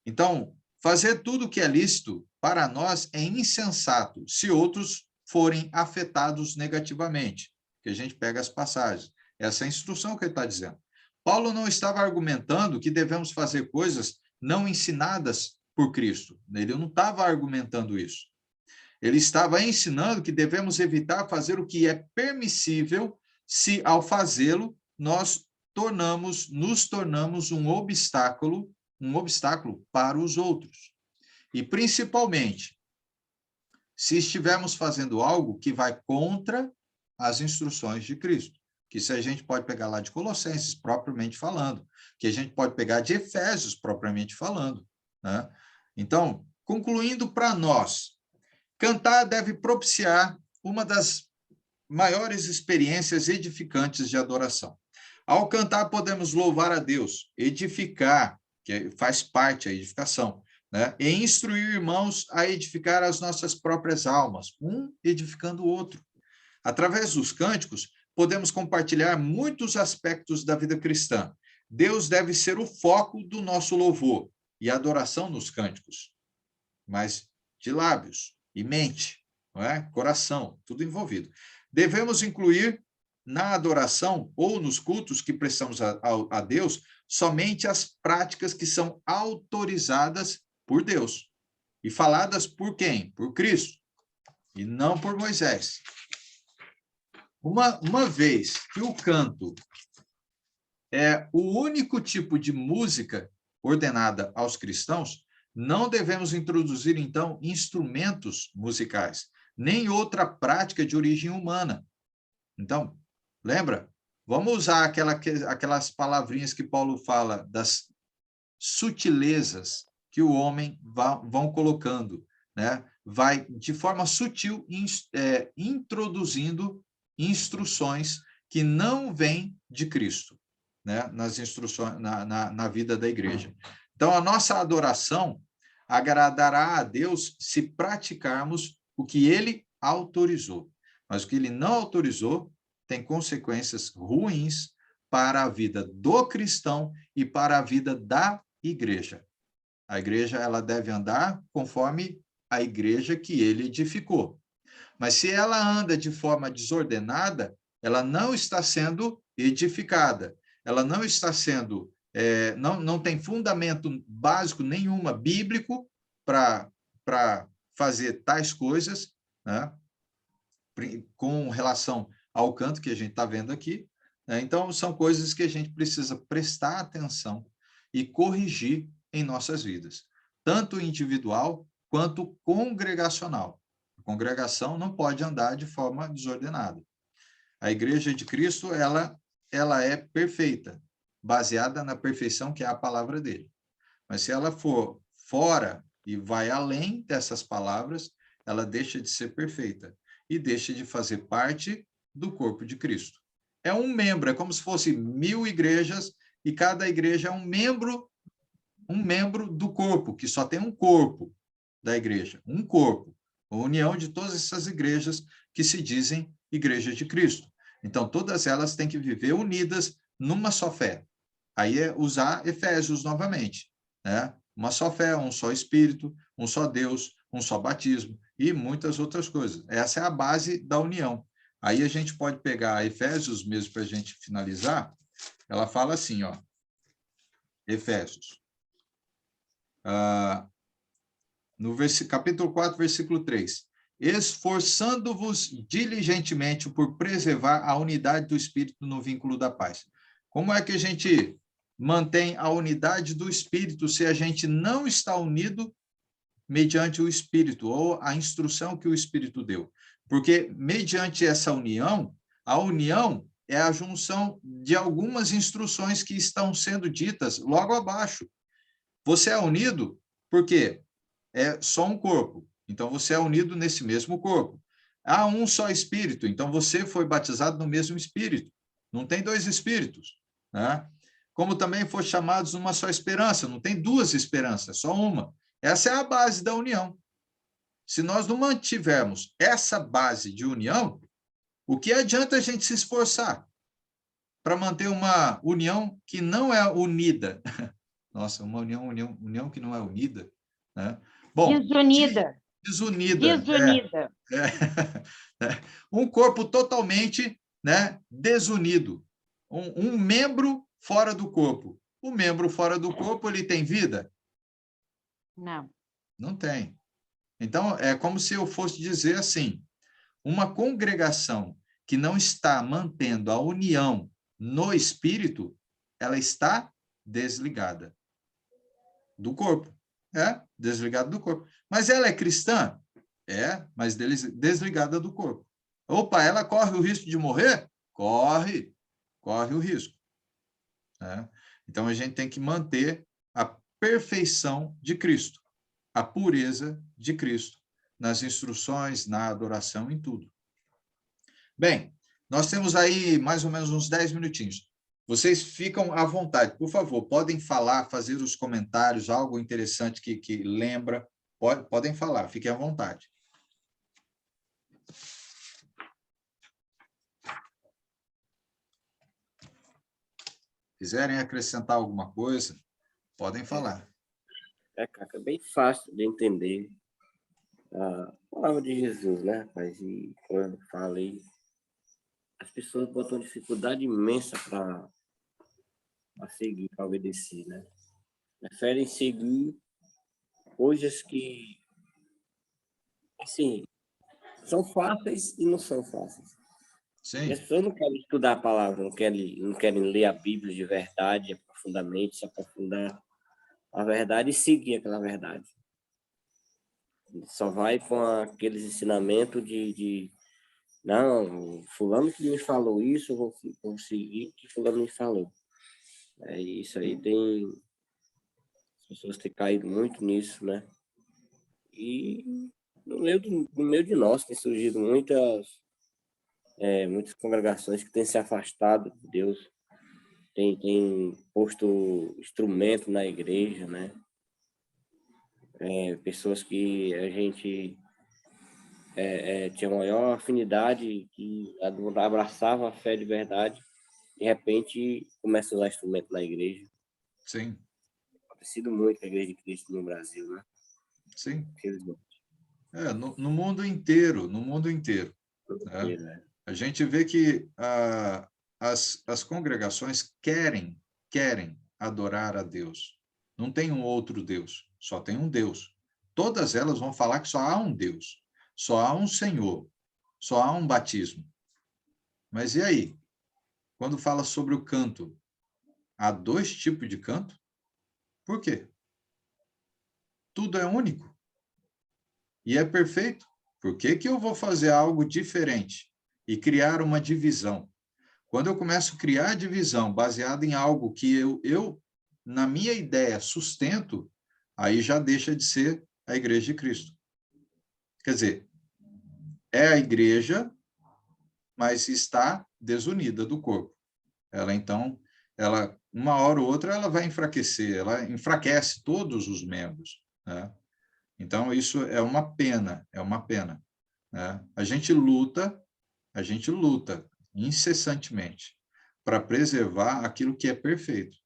S1: Então, fazer tudo o que é lícito para nós é insensato se outros forem afetados negativamente, que a gente pega as passagens. Essa é a instrução que ele está dizendo. Paulo não estava argumentando que devemos fazer coisas não ensinadas por Cristo. Ele não estava argumentando isso. Ele estava ensinando que devemos evitar fazer o que é permissível se, ao fazê-lo, nós nos tornamos um obstáculo para os outros. E, principalmente, se estivermos fazendo algo que vai contra as instruções de Cristo, que isso a gente pode pegar lá de Colossenses, propriamente falando, que a gente pode pegar de Efésios, propriamente falando. Né? Então, concluindo para nós, cantar deve propiciar uma das maiores experiências edificantes de adoração. Ao cantar, podemos louvar a Deus, edificar, que faz parte da edificação, né? E instruir irmãos a edificar as nossas próprias almas, um edificando o outro. Através dos cânticos, podemos compartilhar muitos aspectos da vida cristã. Deus deve ser o foco do nosso louvor e adoração nos cânticos, mas de lábios e mente, não é? Coração, tudo envolvido. Devemos incluir na adoração ou nos cultos que prestamos a Deus somente as práticas que são autorizadas por Deus e faladas por quem? Por Cristo, e não por Moisés. Uma vez que o canto é o único tipo de música ordenada aos cristãos, não devemos introduzir, então, instrumentos musicais, nem outra prática de origem humana. Então, lembra? Vamos usar aquelas palavrinhas que Paulo fala, das sutilezas que o homem vão colocando, né? Vai, de forma sutil, introduzindo instruções que não vêm de Cristo, né? Nas instruções, na vida da igreja. Então, a nossa adoração agradará a Deus se praticarmos o que ele autorizou. Mas o que ele não autorizou tem consequências ruins para a vida do cristão e para a vida da igreja. A igreja, ela deve andar conforme a igreja que ele edificou. Mas se ela anda de forma desordenada, ela não está sendo edificada. Ela não está sendo, não tem fundamento básico nenhuma bíblico para fazer tais coisas, né? Com relação ao canto que a gente está vendo aqui. Né? Então, são coisas que a gente precisa prestar atenção e corrigir em nossas vidas, tanto individual quanto congregacional. A congregação não pode andar de forma desordenada. A Igreja de Cristo, ela é perfeita, baseada na perfeição que é a palavra dele. Mas se ela for fora e vai além dessas palavras, ela deixa de ser perfeita e deixa de fazer parte do corpo de Cristo. É um membro, é como se fosse 1000 igrejas e cada igreja é um membro do corpo, que só tem um corpo da igreja, um corpo, a união de todas essas igrejas que se dizem Igreja de Cristo. Então, todas elas têm que viver unidas numa só fé. Aí é usar Efésios novamente, né? Uma só fé, um só Espírito, um só Deus, um só batismo e muitas outras coisas. Essa é a base da união. Aí a gente pode pegar Efésios mesmo para a gente finalizar. Ela fala assim, ó, Efésios. No capítulo 4, versículo 3. Esforçando-vos diligentemente por preservar a unidade do Espírito no vínculo da paz. Como é que a gente mantém a unidade do Espírito se a gente não está unido mediante o Espírito, ou a instrução que o Espírito deu? Porque, mediante essa união, a união é a junção de algumas instruções que estão sendo ditas logo abaixo. Você é unido porque é só um corpo. Então, você é unido nesse mesmo corpo. Há um só Espírito. Então, você foi batizado no mesmo Espírito. Não tem dois Espíritos, né? Como também foram chamados numa só esperança. Não tem duas esperanças, só uma. Essa é a base da união. Se nós não mantivermos essa base de união, o que adianta a gente se esforçar para manter uma união que não é unida? Nossa, uma união que não é unida, né? Bom,
S3: Desunida.
S1: desunida.
S3: Desunida.
S1: Um corpo totalmente, né, desunido. Um membro fora do corpo. O membro fora do corpo, ele tem vida?
S3: Não.
S1: Não tem. Então, é como se eu fosse dizer assim, uma congregação que não está mantendo a união no espírito, ela está desligada do corpo. Desligada do corpo. Mas ela é cristã? Mas desligada do corpo. Opa, ela corre o risco de morrer? Corre o risco. Então, a gente tem que manter a perfeição de Cristo, a pureza de Cristo, nas instruções, na adoração, em tudo. Bem, nós temos aí mais ou menos uns 10 minutinhos. Vocês ficam à vontade, por favor, podem falar, fazer os comentários, algo interessante que lembra, podem falar, fiquem à vontade. Quiserem acrescentar alguma coisa, podem falar.
S7: Caca, é bem fácil de entender a palavra de Jesus, né, rapaz? E quando eu falei, as pessoas botam dificuldade imensa para seguir, para obedecer, né? Preferem seguir coisas que, assim, são fáceis e não são fáceis.
S1: Sim.
S7: E as pessoas não querem estudar a palavra, não querem ler a Bíblia de verdade, profundamente, se aprofundar a verdade e seguir aquela verdade. Só vai com aqueles ensinamentos de não, fulano que me falou isso, eu vou seguir o que fulano me falou. Isso aí as pessoas têm caído muito nisso, né? E no meio de nós tem surgido muitas congregações que têm se afastado de Deus, tem posto instrumento na igreja, né? Pessoas que a gente tinha maior afinidade, que abraçava a fé de verdade, de repente começa a usar instrumento na igreja.
S1: Sim.
S7: Tem acontecido muito com a Igreja de Cristo no Brasil, né?
S1: Sim.
S7: Infelizmente.
S1: No mundo inteiro, né? A gente vê que as congregações querem adorar a Deus. Não tem um outro Deus, só tem um Deus. Todas elas vão falar que só há um Deus, só há um Senhor, só há um batismo. Mas e aí? Quando fala sobre o canto, há dois tipos de canto? Por quê? Tudo é único e é perfeito. Por que eu vou fazer algo diferente e criar uma divisão? Quando eu começo a criar divisão baseada em algo que eu na minha ideia, sustento, aí já deixa de ser a Igreja de Cristo. Quer dizer, é a igreja, mas está desunida do corpo. Então, uma hora ou outra, ela vai enfraquecer, ela enfraquece todos os membros, né? Então, isso é uma pena, né? A gente luta incessantemente para preservar aquilo que é perfeito,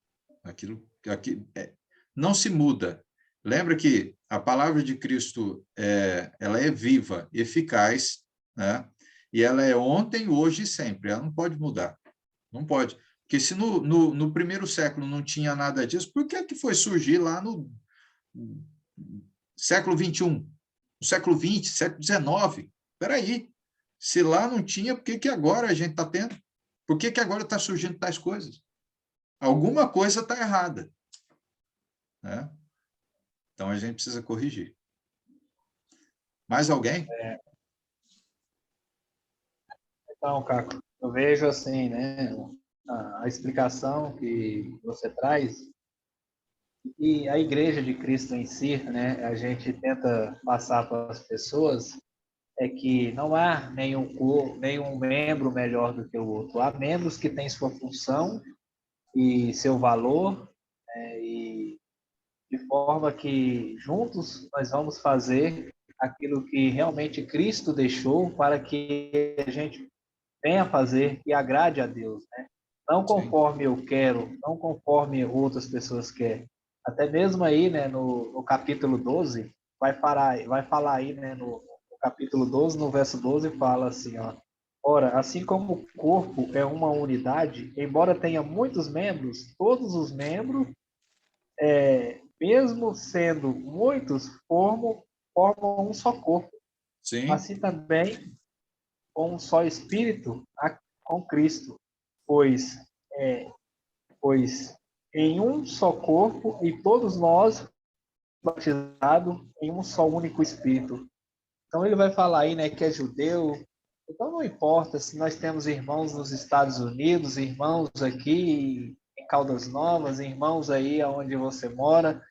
S1: não se muda. Lembra que a palavra de Cristo ela é viva, eficaz, né? E ela é ontem, hoje e sempre. Ela não pode mudar. Não pode. Porque se no primeiro século não tinha nada disso, por que foi surgir lá no século XXI, no século XX, século XIX? Espera aí. Se lá não tinha, por que agora a gente está tendo? Por que agora está surgindo tais coisas? Alguma coisa está errada, né? Então, a gente precisa corrigir. Mais alguém?
S5: Então, Caco, eu vejo assim, né, a explicação que você traz e a Igreja de Cristo em si, né, a gente tenta passar para as pessoas é que não há nenhum membro melhor do que o outro. Há membros que têm sua função e seu valor, e de forma que juntos nós vamos fazer aquilo que realmente Cristo deixou para que a gente venha fazer e agrade a Deus, né? Não conforme eu quero, não conforme outras pessoas querem. Até mesmo aí, né, no capítulo 12, vai falar aí, né, no capítulo 12, no verso 12, fala assim, ó: ora, assim como o corpo é uma unidade, embora tenha muitos membros, todos os membros, mesmo sendo muitos, formam um só corpo.
S1: Sim,
S5: Assim também, com um só Espírito, com Cristo, pois em um só corpo e todos nós batizados em um só único Espírito. Então ele vai falar aí, né, que é judeu. Então não importa se nós temos irmãos nos Estados Unidos, irmãos aqui em Caldas Novas, irmãos aí onde você mora,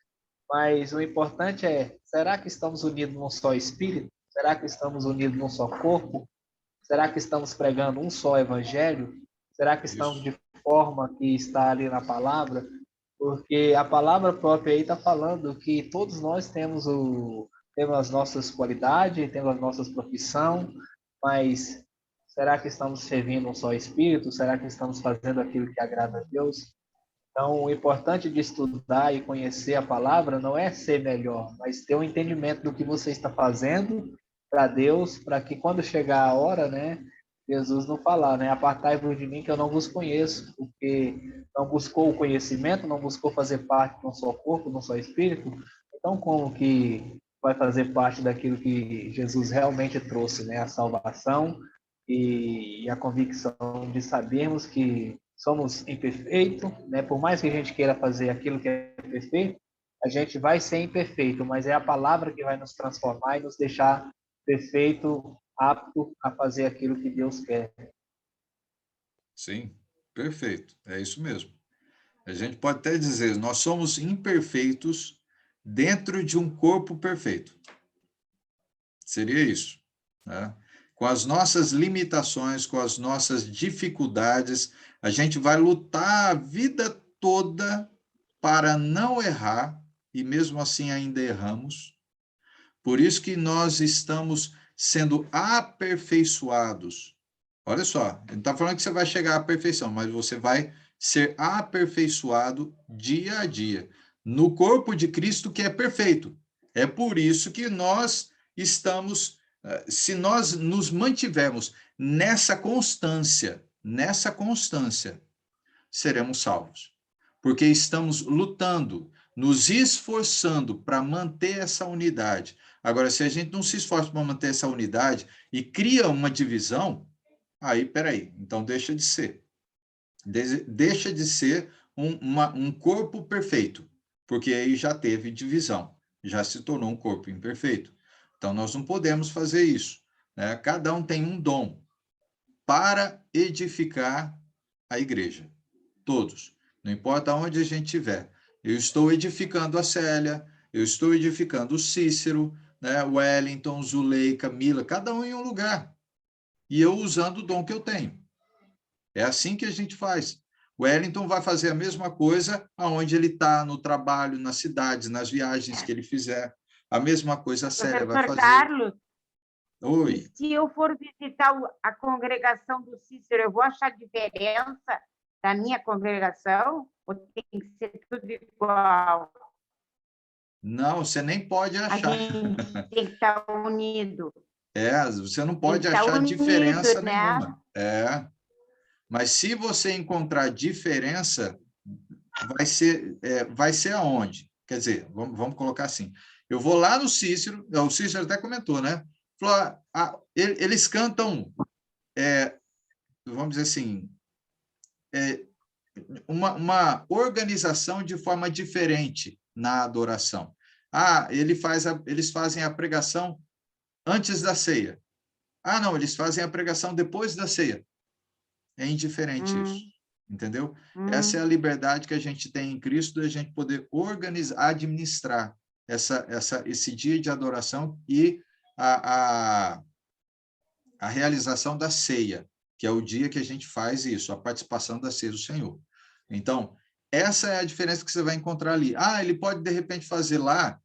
S5: mas o importante é, será que estamos unidos num só Espírito? Será que estamos unidos num só corpo? Será que estamos pregando um só evangelho? Será que estamos de forma que está ali na palavra? Porque a palavra própria aí está falando que todos nós temos as nossas qualidades, temos as nossas profissões, mas será que estamos servindo um só Espírito? Será que estamos fazendo aquilo que agrada a Deus? Então, o importante de estudar e conhecer a palavra não é ser melhor, mas ter um entendimento do que você está fazendo para Deus, para que quando chegar a hora, né, Jesus não falar, né, apartai-vos de mim que eu não vos conheço, porque não buscou o conhecimento, não buscou fazer parte de um só corpo, de um só espírito. Então, como que vai fazer parte daquilo que Jesus realmente trouxe, né, a salvação e a convicção de sabermos que somos imperfeitos, né? Por mais que a gente queira fazer aquilo que é perfeito, a gente vai ser imperfeito, mas é a palavra que vai nos transformar e nos deixar perfeito, apto a fazer aquilo que Deus quer.
S1: sim, perfeito, é isso mesmo. A gente pode até dizer, nós somos imperfeitos dentro de um corpo perfeito. Seria isso, né? Com as nossas limitações, com as nossas dificuldades, a gente vai lutar a vida toda para não errar, e mesmo assim ainda erramos. Por isso que nós estamos sendo aperfeiçoados. Olha só, ele não está falando que você vai chegar à perfeição, mas você vai ser aperfeiçoado dia a dia, no corpo de Cristo que é perfeito. É por isso que nós estamos, se nós nos mantivermos nessa constância, seremos salvos. Porque estamos lutando, nos esforçando para manter essa unidade. Agora, se a gente não se esforça para manter essa unidade e cria uma divisão, aí, peraí, então deixa de ser. Deixa de ser um corpo perfeito, porque aí já teve divisão, já se tornou um corpo imperfeito. Então, nós não podemos fazer isso, né? Cada um tem um dom para edificar a igreja. Todos. Não importa onde a gente estiver. Eu estou edificando a Célia, eu estou edificando o Cícero, né? O Wellington, Zuleika, Mila, cada um em um lugar. E eu usando o dom que eu tenho. É assim que a gente faz. O Wellington vai fazer a mesma coisa aonde ele está, no trabalho, nas cidades, nas viagens que ele fizer. A mesma coisa a Célia vai fazer.
S3: Carlos,
S1: Oi.
S3: se eu for visitar a congregação do Cícero, eu vou achar diferença da minha congregação? Ou tem que ser tudo igual?
S1: Não, você nem pode achar.
S3: A gente tem que estar unido.
S1: Você não pode achar diferença nenhuma. Mas se você encontrar diferença, vai ser aonde? Quer dizer, vamos colocar assim. Eu vou lá no Cícero, o Cícero até comentou, né? Falou, eles cantam, vamos dizer assim, uma organização de forma diferente na adoração. Eles fazem a pregação antes da ceia. Ah, não, eles fazem a pregação depois da ceia. É indiferente isso, entendeu? Essa é a liberdade que a gente tem em Cristo, de a gente poder organizar, administrar esse dia de adoração e a realização da ceia, que é o dia que a gente faz isso, a participação da ceia do Senhor. Então, essa é a diferença que você vai encontrar ali. Ah, ele pode, de repente, fazer lá,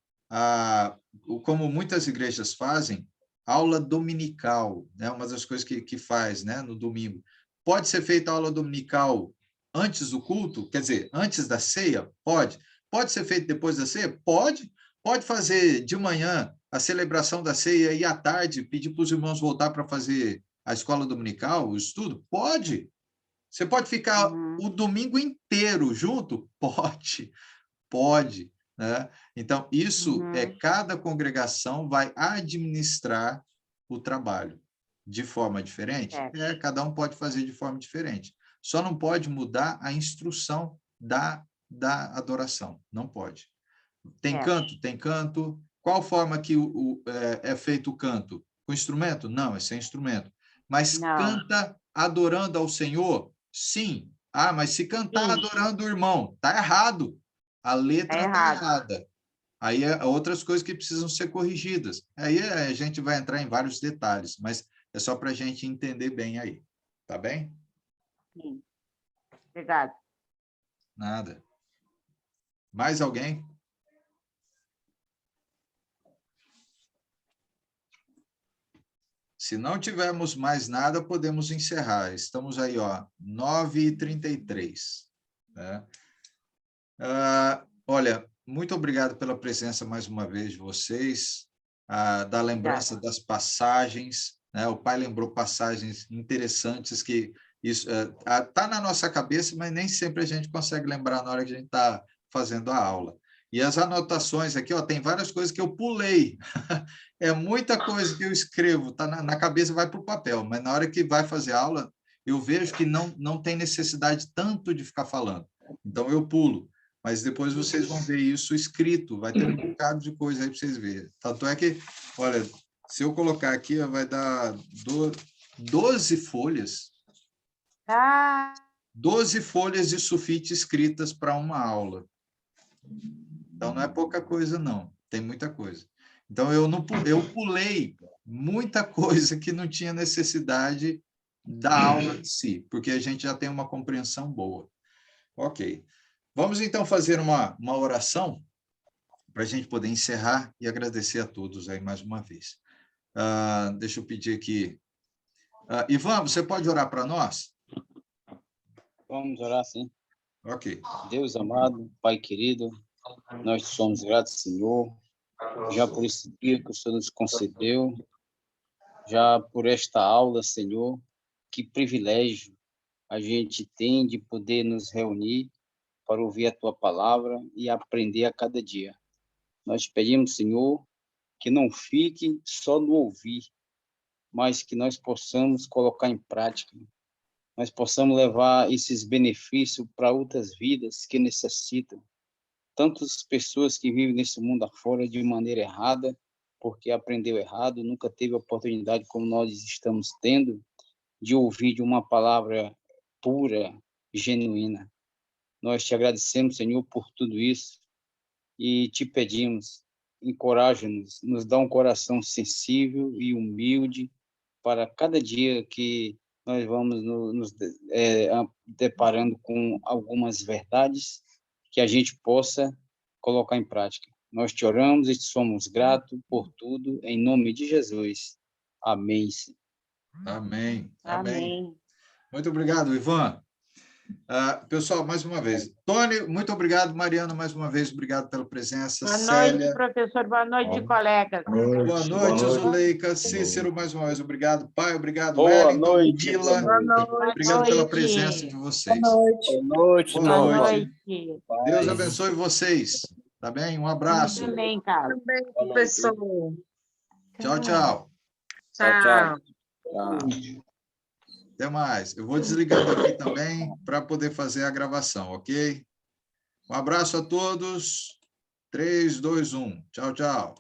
S1: como muitas igrejas fazem, aula dominical, né? Uma das coisas que faz, né? No domingo. Pode ser feita a aula dominical antes do culto? Quer dizer, antes da ceia? Pode. Pode ser feito depois da ceia? Pode. Pode fazer de manhã a celebração da ceia e à tarde pedir para os irmãos voltar para fazer a escola dominical, o estudo? Pode. Você pode ficar o domingo inteiro junto? Pode. Pode. Né? Então, isso cada congregação vai administrar o trabalho de forma diferente. Cada um pode fazer de forma diferente. Só não pode mudar a instrução da adoração. Não pode. Tem canto? Tem canto. Qual forma que é feito o canto? Com instrumento? Não, é sem instrumento. Mas canta adorando ao Senhor? Sim. Ah, mas se cantar adorando o irmão, está errado. A letra está errada. Aí outras coisas que precisam ser corrigidas. Aí a gente vai entrar em vários detalhes, mas é só para a gente entender bem aí. Tá bem?
S3: Sim. Obrigada.
S1: Nada. Mais alguém? Se não tivermos mais nada, podemos encerrar. Estamos aí, 9h33. Né? Olha, muito obrigado pela presença mais uma vez de vocês, da lembrança das passagens. Né? O pai lembrou passagens interessantes que isso está na nossa cabeça, mas nem sempre a gente consegue lembrar na hora que a gente está fazendo a aula. E as anotações aqui, tem várias coisas que eu pulei. É muita coisa que eu escrevo, tá na cabeça, vai para o papel, mas na hora que vai fazer aula, eu vejo que não tem necessidade tanto de ficar falando. Então, eu pulo. Mas depois vocês vão ver isso escrito, vai ter um bocado de coisa aí para vocês verem. Tanto é que, olha, se eu colocar aqui, vai dar 12 folhas. 12 folhas de sulfite escritas para uma aula. Então, não é pouca coisa, não. Tem muita coisa. Então, eu pulei muita coisa que não tinha necessidade da aula em si, porque a gente já tem uma compreensão boa. Ok. Vamos, então, fazer uma oração para a gente poder encerrar e agradecer a todos aí mais uma vez. Deixa eu pedir aqui. Ivan, você pode orar para nós?
S8: Vamos orar, sim.
S1: Ok.
S8: Deus amado, Pai querido, nós somos gratos, Senhor, já por esse dia que o Senhor nos concedeu, já por esta aula, Senhor, que privilégio a gente tem de poder nos reunir para ouvir a Tua palavra e aprender a cada dia. Nós pedimos, Senhor, que não fique só no ouvir, mas que nós possamos colocar em prática, nós possamos levar esses benefícios para outras vidas que necessitam. Tantas pessoas que vivem nesse mundo afora de maneira errada, porque aprendeu errado, nunca teve a oportunidade como nós estamos tendo, de ouvir de uma palavra pura, genuína. Nós te agradecemos, Senhor, por tudo isso e te pedimos, encoraja-nos, nos dá um coração sensível e humilde para cada dia que nós vamos nos deparando com algumas verdades que a gente possa colocar em prática. Nós te oramos e te somos gratos por tudo, em nome de Jesus. Amém.
S1: Amém.
S3: Amém.
S1: Muito obrigado, Ivan. Pessoal, mais uma vez. Tony, muito obrigado. Mariana, mais uma vez, obrigado pela presença.
S3: Boa
S1: Célia.
S3: noite, professor. Boa noite, colegas.
S1: Boa noite, Zuleika. Cícero, mais uma vez, obrigado. Pai, obrigado.
S8: Boa
S1: Wellington,
S8: noite.
S1: Mila.
S9: Boa noite.
S1: Obrigado pela presença de vocês.
S9: Boa noite.
S8: Boa noite.
S1: Boa noite.
S3: noite.
S1: Deus abençoe vocês. Tá bem? Um abraço.
S3: Também, cara.
S9: Também, professor.
S1: Tchau, tchau.
S9: Tchau.
S1: Até mais. Eu vou desligando aqui também para poder fazer a gravação, ok? Um abraço a todos. 3, 2, 1. Tchau, tchau.